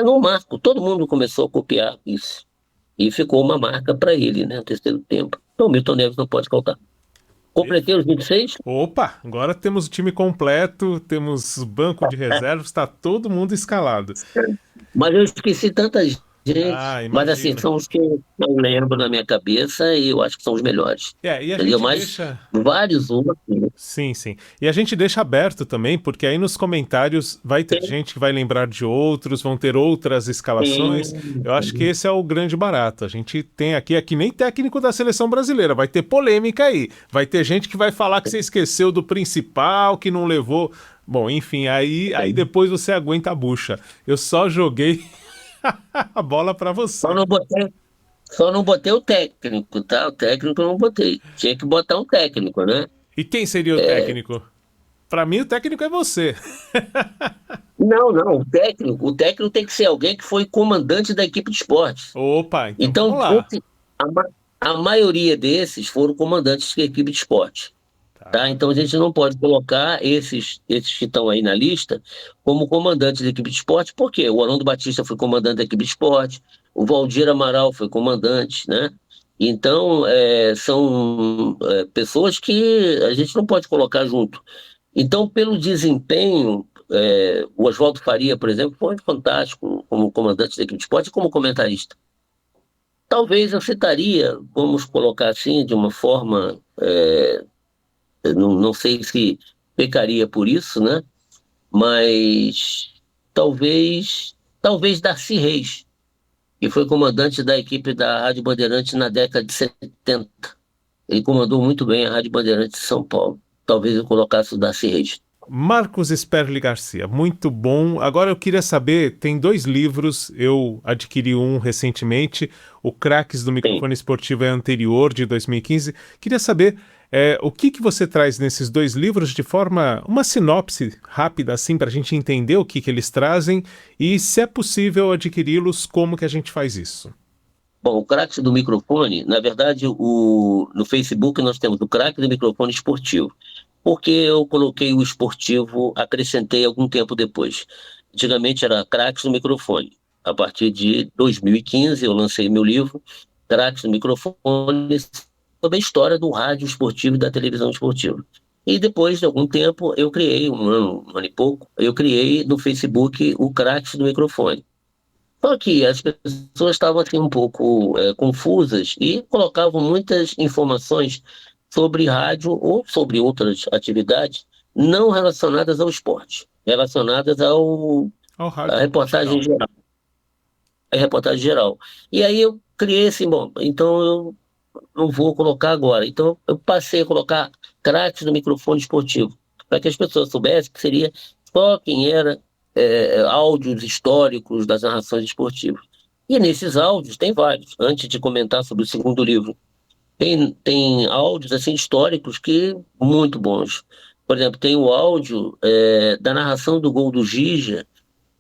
num marco. Todo mundo começou a copiar isso. E ficou uma marca para ele, né, o Terceiro Tempo. Então o Milton Neves não pode faltar. Completei os 26? Opa, agora temos o time completo, temos banco de reservas, está todo mundo escalado. Mas eu esqueci tanta gente. Mas assim, imagina. são os que eu lembro na minha cabeça e eu acho que são os melhores. E a Entendeu? gente Mas deixa... vários outros. Sim. E a gente deixa aberto também, porque aí nos comentários vai ter gente que vai lembrar de outros, vão ter outras escalações. Eu acho que esse é o grande barato. A gente tem aqui, é que nem técnico da seleção brasileira, vai ter polêmica aí. Vai ter gente que vai falar que você esqueceu do principal, que não levou... Bom, enfim, aí depois você aguenta a bucha. Eu só joguei a bola pra você. Só não botei o técnico, tá? O técnico eu não botei. Tinha que botar um técnico, né? E quem seria o técnico? Pra mim, o técnico é você. Não. O técnico tem que ser alguém que foi comandante da equipe de esportes. Opa, então vamos lá. A maioria desses foram comandantes da equipe de esporte. Tá? Então a gente não pode colocar esses que estão aí na lista como comandantes da equipe de esporte, porque o Orlando Batista foi comandante da equipe de esporte, o Valdir Amaral foi comandante, né? Então são pessoas que a gente não pode colocar junto. Então, pelo desempenho, o Oswaldo Faria, por exemplo, foi fantástico como comandante da equipe de esporte e como comentarista. Talvez eu citaria, vamos colocar assim, de uma forma... não sei se pecaria por isso, né? Mas talvez Darcy Reis, que foi comandante da equipe da Rádio Bandeirantes na década de 70. Ele comandou muito bem a Rádio Bandeirantes de São Paulo. Talvez eu colocasse o Darcy Reis. Marcos Sperli Garcia, muito bom. Agora eu queria saber, tem 2 livros, eu adquiri um recentemente, o Craques do Microfone Esportivo é anterior, de 2015. Queria saber o que você traz nesses 2 livros de forma, uma sinopse rápida assim, para a gente entender o que eles trazem e se é possível adquiri-los, como que a gente faz isso? Bom, o Craques do Microfone, na verdade, no Facebook nós temos o Craques do Microfone Esportivo. Porque eu coloquei o esportivo, acrescentei algum tempo depois. Antigamente era Craques do Microfone. A partir de 2015 eu lancei meu livro, Craques do Microfone, sobre a história do rádio esportivo e da televisão esportiva. E depois de algum tempo eu criei, um ano e pouco, eu criei no Facebook o Craques do Microfone. Só que as pessoas estavam assim um pouco confusas e colocavam muitas informações sobre rádio ou sobre outras atividades não relacionadas ao esporte, relacionadas à reportagem geral. A reportagem geral. E aí eu criei assim, bom, então eu não vou colocar agora. Então eu passei a colocar Craques no Microfone Esportivo, para que as pessoas soubessem que seria só quem era áudios históricos das narrações esportivas. E nesses áudios tem vários, antes de comentar sobre o segundo livro. Tem áudios assim, históricos que muito bons. Por exemplo, tem o áudio da narração do gol do Gija,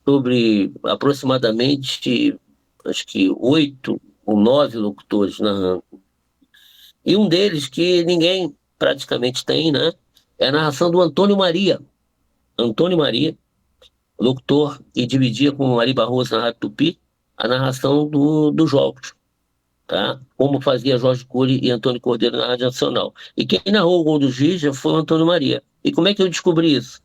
sobre aproximadamente, acho que 8 ou 9 locutores narrando. E um deles, que ninguém praticamente tem, né? É a narração do Antônio Maria. Antônio Maria, locutor, e dividia com o Ari Barroso na Rádio Tupi a narração dos jogos. Tá? Como fazia Jorge Cury e Antônio Cordeiro na Rádio Nacional. E quem narrou o gol do Gija foi o Antônio Maria. E como é que eu descobri isso?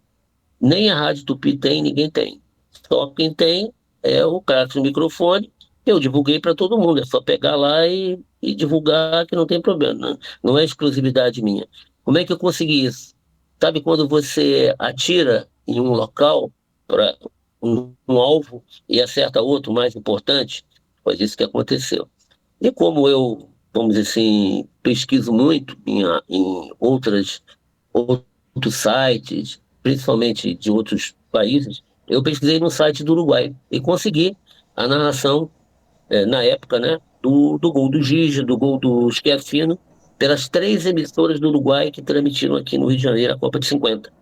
Nem a Rádio Tupi tem, ninguém tem. Só quem tem é o Craques do Microfone. Eu divulguei para todo mundo, é só pegar lá e divulgar, que não tem problema, né? Não é exclusividade minha. Como é que eu consegui isso? Sabe quando você atira em um local para um alvo e acerta outro mais importante? Foi isso que aconteceu. E como eu, vamos dizer assim, pesquiso muito em outros sites, principalmente de outros países, eu pesquisei no site do Uruguai e consegui a narração, na época, né, do gol do Gija, do gol do Schiaffino, pelas 3 emissoras do Uruguai que transmitiram aqui no Rio de Janeiro a Copa de 50.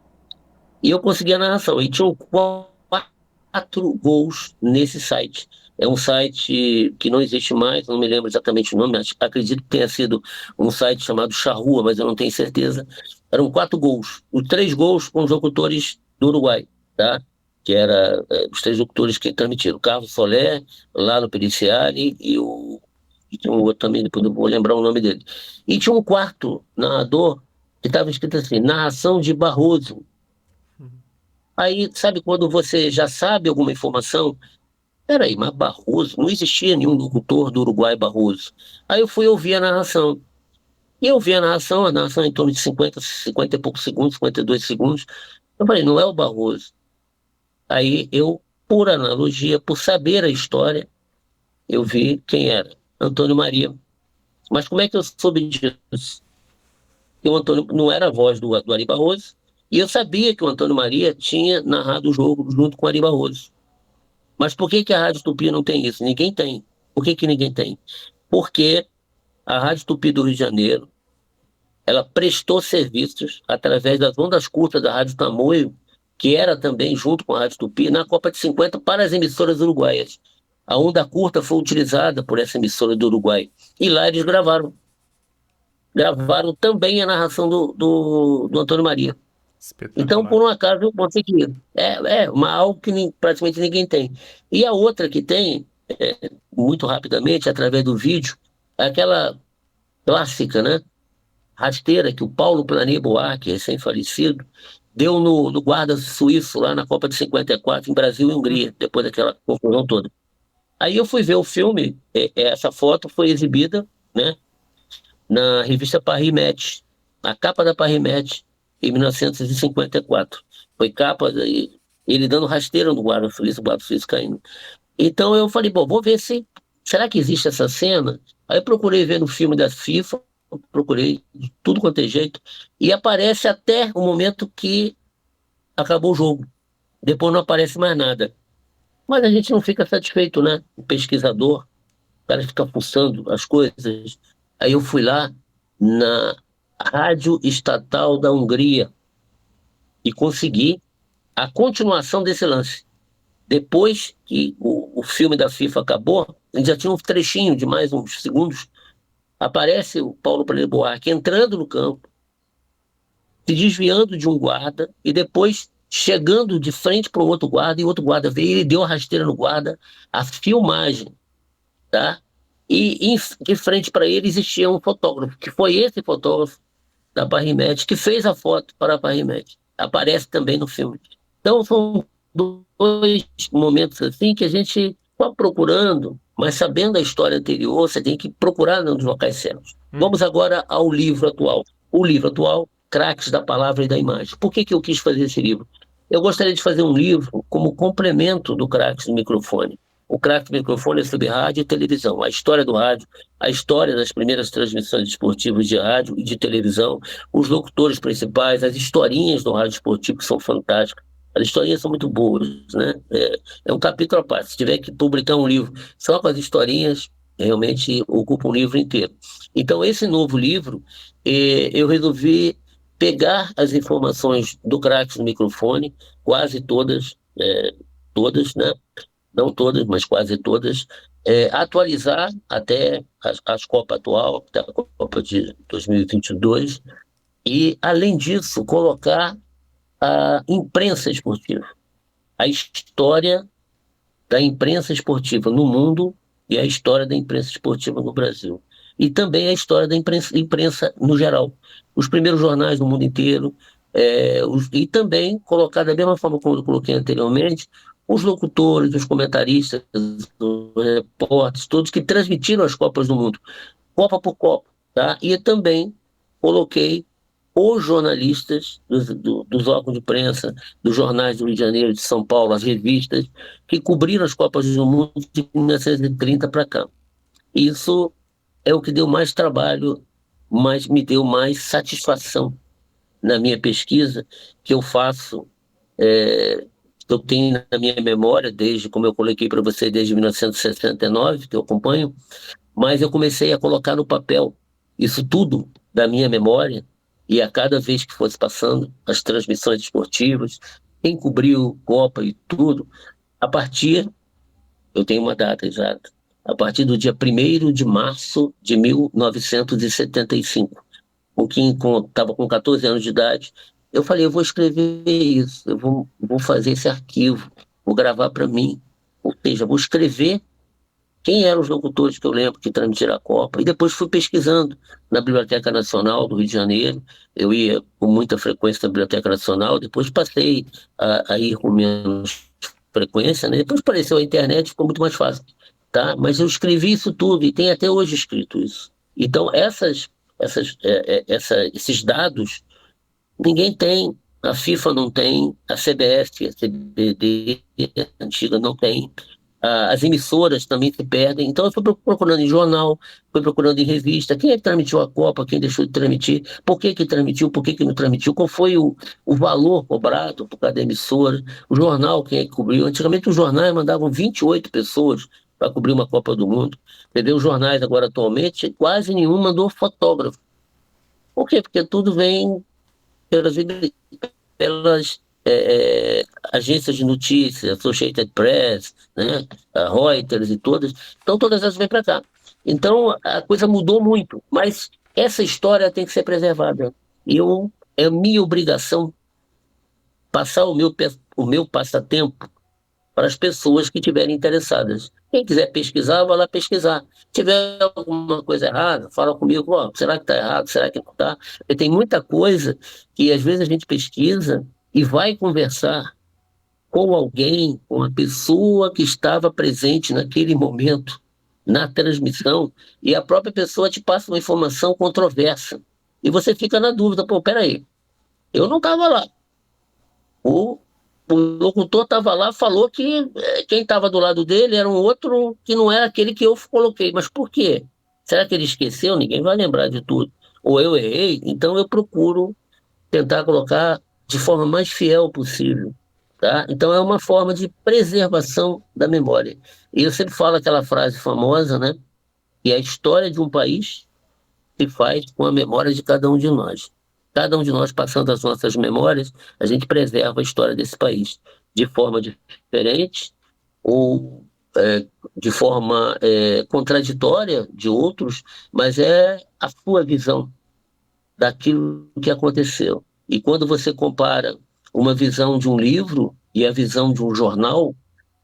E eu consegui a narração, e tinham 4 gols nesse site. É um site que não existe mais, não me lembro exatamente o nome, acredito que tenha sido um site chamado Charrua, mas eu não tenho certeza. Eram 4 gols, os 3 gols com os locutores do Uruguai, tá? Que era os 3 locutores que transmitiram, Carlos Soler, lá no Periciali, e tinha um outro também, depois eu vou lembrar o nome dele. E tinha um 4º narrador que estava escrito assim, narração de Barroso. Aí, sabe quando você já sabe alguma informação? Peraí, mas Barroso? Não existia nenhum locutor do Uruguai Barroso. Aí eu fui ouvir a narração. E eu vi a narração em torno de 50 e poucos segundos, 52 segundos. Eu falei, não é o Barroso. Aí eu, por analogia, por saber a história, eu vi quem era, Antônio Maria. Mas como é que eu soube disso? Que o Antônio não era a voz do Ari Barroso, e eu sabia que o Antônio Maria tinha narrado o jogo junto com o Ari Barroso. Mas por que a Rádio Tupi não tem isso? Ninguém tem. Por que ninguém tem? Porque a Rádio Tupi do Rio de Janeiro, ela prestou serviços através das ondas curtas da Rádio Tamoio, que era também junto com a Rádio Tupi, na Copa de 50 para as emissoras uruguaias. A onda curta foi utilizada por essa emissora do Uruguai. E lá eles gravaram. gravaram também a narração do Antônio Maria. Então, por um acaso, eu consegui. Algo que praticamente ninguém tem. E a outra que tem, muito rapidamente, através do vídeo, é aquela clássica, né? Rasteira que o Paulo Plané Buarque, recém-falecido, deu no guarda suíço lá na Copa de 54, em Brasil e Hungria, depois daquela confusão toda. Aí eu fui ver o filme, essa foto foi exibida, né, na revista Paris Match, a capa da Paris Match, em 1954. Foi capa, ele dando rasteira no guarda suíço, o guarda suíço caindo. Então eu falei, bom, vou ver será que existe essa cena? Aí eu procurei ver no filme da FIFA, procurei de tudo quanto é jeito, e aparece até o momento que acabou o jogo. Depois não aparece mais nada. Mas a gente não fica satisfeito, né? O pesquisador, o cara fica fuçando as coisas. Aí eu fui lá na Rádio Estatal da Hungria e consegui a continuação desse lance. Depois que o filme da FIFA acabou, a gente já tinha um trechinho de mais uns segundos, aparece o Paulo Plané Buarque entrando no campo, se desviando de um guarda e depois chegando de frente para o outro guarda, e o outro guarda veio e ele deu a rasteira no guarda, a filmagem, tá? E de frente para ele existia um fotógrafo, que foi esse fotógrafo da Paris Match, que fez a foto para a Paris Match. Aparece também no filme. Então são dois momentos assim que a gente está procurando, mas sabendo a história anterior, você tem que procurar nos locais certos. Vamos agora ao livro atual. O livro atual, Craques da Palavra e da Imagem. Por que eu quis fazer esse livro? Eu gostaria de fazer um livro como complemento do Craques do Microfone. O Craques do Microfone é sobre rádio e televisão, a história do rádio, a história das primeiras transmissões esportivas de rádio e de televisão, os locutores principais, as historinhas do rádio esportivo que são fantásticas. As historinhas são muito boas, né? É um capítulo à parte. Se tiver que publicar um livro só com as historinhas, realmente ocupa um livro inteiro. Então, esse novo livro, eu resolvi pegar as informações do Craques no Microfone, quase todas, né? Não todas, mas quase todas, atualizar até as Copa atual, até a Copa de 2022, e, além disso, colocar a imprensa esportiva, a história da imprensa esportiva no mundo e a história da imprensa esportiva no Brasil. E também a história da imprensa no geral. Os primeiros jornais do mundo inteiro, e também colocar, da mesma forma como eu coloquei anteriormente, os locutores, os comentaristas, os repórteres, todos que transmitiram as Copas do Mundo, Copa por Copa. Tá? E também coloquei os jornalistas dos órgãos de imprensa, dos jornais do Rio de Janeiro, de São Paulo, as revistas, que cobriram as Copas do Mundo de 1930 para cá. Isso é o que deu mais trabalho, mas me deu mais satisfação na minha pesquisa, que eu faço, eu tenho na minha memória, desde, como eu coloquei para você, desde 1969, que eu acompanho, mas eu comecei a colocar no papel isso tudo da minha memória, e a cada vez que fosse passando as transmissões esportivas, quem cobriu Copa e tudo, eu tenho uma data exata, a partir do dia 1º de março de 1975, o que estava com 14 anos de idade, eu falei, eu vou escrever isso, eu vou fazer esse arquivo, vou gravar para mim, ou seja, vou escrever quem eram os locutores que eu lembro que transmitiram a Copa, e depois fui pesquisando na Biblioteca Nacional do Rio de Janeiro, eu ia com muita frequência na Biblioteca Nacional, depois passei a ir com menos frequência, né? Depois apareceu a internet, ficou muito mais fácil, tá? Mas eu escrevi isso tudo, e tem até hoje escrito isso. Então, esses dados, ninguém tem, a FIFA não tem, a CBF, a CBD, a antiga não tem, as emissoras também se perdem. Então eu fui procurando em jornal, fui procurando em revista, quem é que transmitiu a Copa, quem deixou de transmitir, por que transmitiu, por que não transmitiu, qual foi o valor cobrado por cada emissora, o jornal, quem é que cobriu. Antigamente os jornais mandavam 28 pessoas para cobrir uma Copa do Mundo. Entendeu? Os jornais agora atualmente, quase nenhum mandou fotógrafo. Por quê? Porque tudo vem pelas agências de notícias, Associated Press, né, a Reuters e todas. Então todas elas vêm para cá. Então a coisa mudou muito, mas essa história tem que ser preservada. É minha obrigação passar o meu passatempo para as pessoas que estiverem interessadas. Quem quiser pesquisar, vai lá pesquisar. Se tiver alguma coisa errada, fala comigo, será que está errado, será que não está? Porque tem muita coisa que às vezes a gente pesquisa e vai conversar com alguém, com a pessoa que estava presente naquele momento, na transmissão, e a própria pessoa te passa uma informação controversa. E você fica na dúvida, peraí, eu não estava lá. O locutor estava lá, falou que quem estava do lado dele era um outro que não era aquele que eu coloquei. Mas por quê? Será que ele esqueceu? Ninguém vai lembrar de tudo. Ou eu errei? Então eu procuro tentar colocar de forma mais fiel possível. Tá? Então é uma forma de preservação da memória. E eu sempre falo aquela frase famosa, né? Que a história de um país se faz com a memória de cada um de nós. Cada um de nós, passando as nossas memórias, a gente preserva a história desse país de forma diferente ou de forma contraditória de outros, mas é a sua visão daquilo que aconteceu. E quando você compara uma visão de um livro e a visão de um jornal,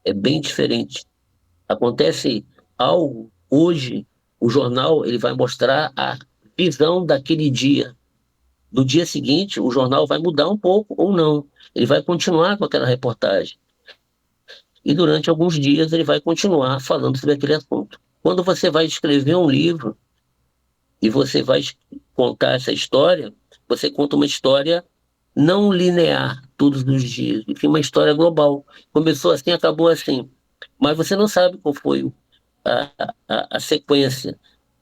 é bem diferente. Acontece algo hoje, o jornal ele vai mostrar a visão daquele dia. No dia seguinte, o jornal vai mudar um pouco ou não. Ele vai continuar com aquela reportagem. E durante alguns dias ele vai continuar falando sobre aquele assunto. Quando você vai escrever um livro e você vai contar essa história, você conta uma história não linear todos os dias, enfim, uma história global. Começou assim, acabou assim. Mas você não sabe qual foi a sequência.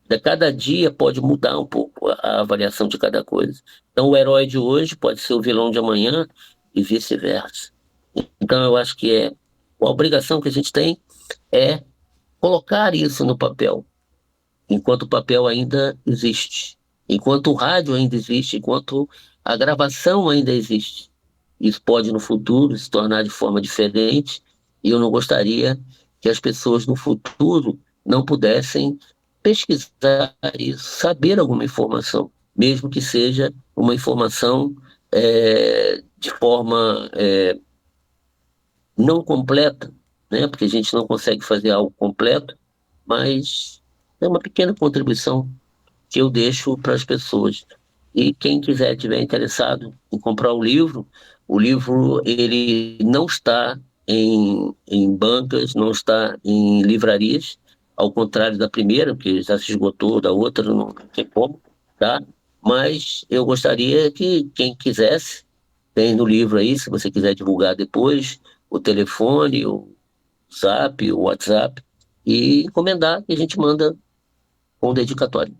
De cada dia pode mudar um pouco a avaliação de cada coisa. Então o herói de hoje pode ser o vilão de amanhã e vice-versa. Então eu acho que a obrigação que a gente tem é colocar isso no papel, enquanto o papel ainda existe, enquanto o rádio ainda existe, enquanto a gravação ainda existe. Isso pode no futuro se tornar de forma diferente e eu não gostaria que as pessoas no futuro não pudessem pesquisar isso, saber alguma informação, mesmo que seja uma informação de forma não completa, né? Porque a gente não consegue fazer algo completo, mas é uma pequena contribuição que eu deixo para as pessoas. E quem estiver interessado em comprar o livro ele não está em bancas, não está em livrarias, ao contrário da primeira, que já se esgotou, da outra não tem como, tá? Mas eu gostaria que quem quisesse, tem no livro aí, se você quiser divulgar depois, o telefone, o Zap, o WhatsApp, e encomendar, que a gente manda com dedicatório.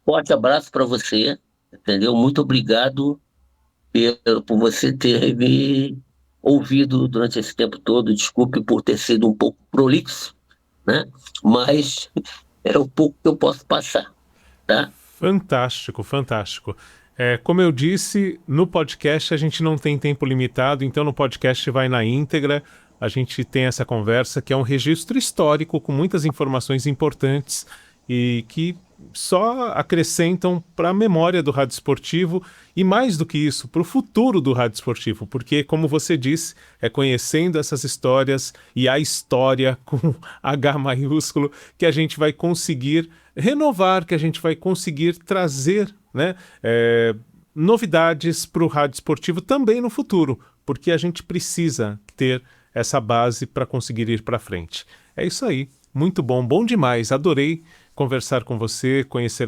Forte abraço para você, entendeu? Muito obrigado por você ter me ouvido durante esse tempo todo. Desculpe por ter sido um pouco prolixo, né? Mas é o pouco que eu posso passar, tá? Fantástico, fantástico. Como eu disse, no podcast a gente não tem tempo limitado, então no podcast vai na íntegra. A gente tem essa conversa que é um registro histórico com muitas informações importantes e que só acrescentam para a memória do rádio esportivo e, mais do que isso, para o futuro do rádio esportivo, porque, como você disse, é conhecendo essas histórias e a história com H maiúsculo que a gente vai conseguir renovar, que a gente vai conseguir trazer, né, novidades para o rádio esportivo também no futuro, porque a gente precisa ter essa base para conseguir ir para frente. É isso aí, muito bom, bom demais, adorei conversar com você, conhecer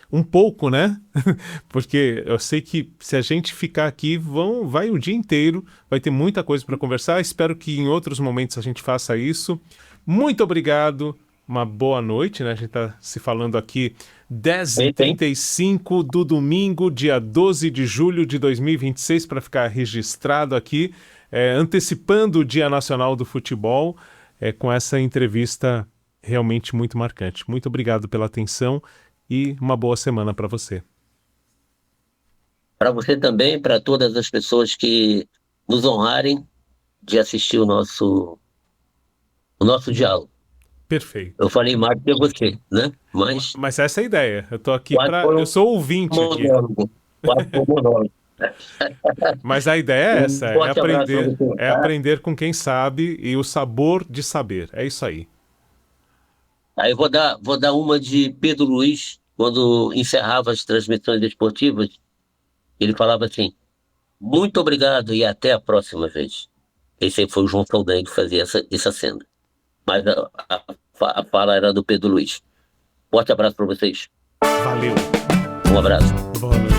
um pouco, né? Porque eu sei que se a gente ficar aqui, vai o dia inteiro, vai ter muita coisa para conversar. Espero que em outros momentos a gente faça isso. Muito obrigado, uma boa noite, né? A gente está se falando aqui 10h35 do domingo, dia 12 de julho de 2026, para ficar registrado aqui, antecipando o Dia Nacional do Futebol, com essa entrevista realmente muito marcante. Muito obrigado pela atenção e uma boa semana para você. Para você também, para todas as pessoas que nos honrarem de assistir o nosso diálogo. Perfeito. Eu falei mais que você, né? Mas essa é a ideia. Eu tô aqui eu sou ouvinte aqui. Mas a ideia é essa, é aprender com quem sabe e o sabor de saber. É isso aí. Aí vou dar uma de Pedro Luiz, quando encerrava as transmissões esportivas, ele falava assim: muito obrigado e até a próxima vez. Esse aí foi o João Saldanha que fazia essa cena. Mas a fala era do Pedro Luiz. Forte abraço para vocês. Valeu. Um abraço. Boa noite.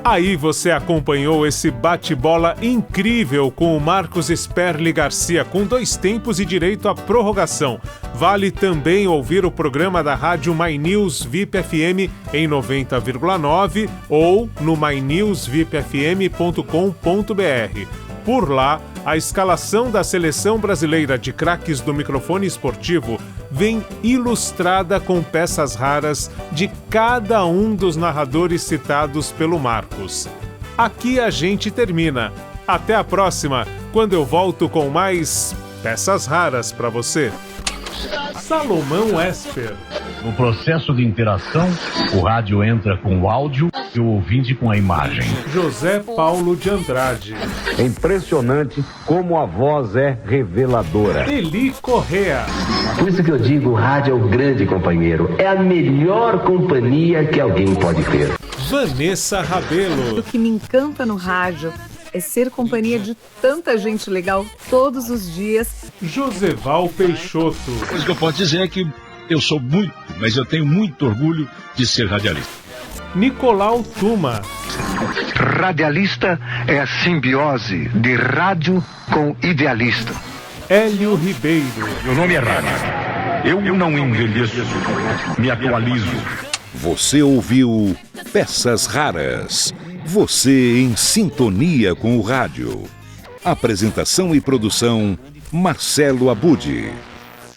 Aí você acompanhou esse bate-bola incrível com o Marcos Sperli Garcia, com 2 tempos e direito à prorrogação. Vale também ouvir o programa da rádio My News VIP FM em 90,9 ou no mynewsvipfm.com.br. Por lá, a escalação da Seleção Brasileira de Craques do Microfone Esportivo vem ilustrada com peças raras de cada um dos narradores citados pelo Marcos. Aqui a gente termina. Até a próxima, quando eu volto com mais peças raras para você. Salomão Esper. No processo de interação, o rádio entra com o áudio e o ouvinte com a imagem. José Paulo de Andrade. É impressionante como a voz é reveladora. Eli Correa. Por isso que eu digo, o rádio é o grande companheiro. É a melhor companhia que alguém pode ter. Vanessa Rabelo. O que me encanta no rádio é ser companhia de tanta gente legal todos os dias. Joseval Peixoto. A coisa que eu posso dizer é que eu sou mas eu tenho muito orgulho de ser radialista. Nicolau Tuma. Radialista é a simbiose de rádio com idealista. Hélio Ribeiro. Meu nome é rádio. Eu não envelheço, me atualizo. Você ouviu Peças Raras. Você em sintonia com o rádio. Apresentação e produção, Marcelo Abud.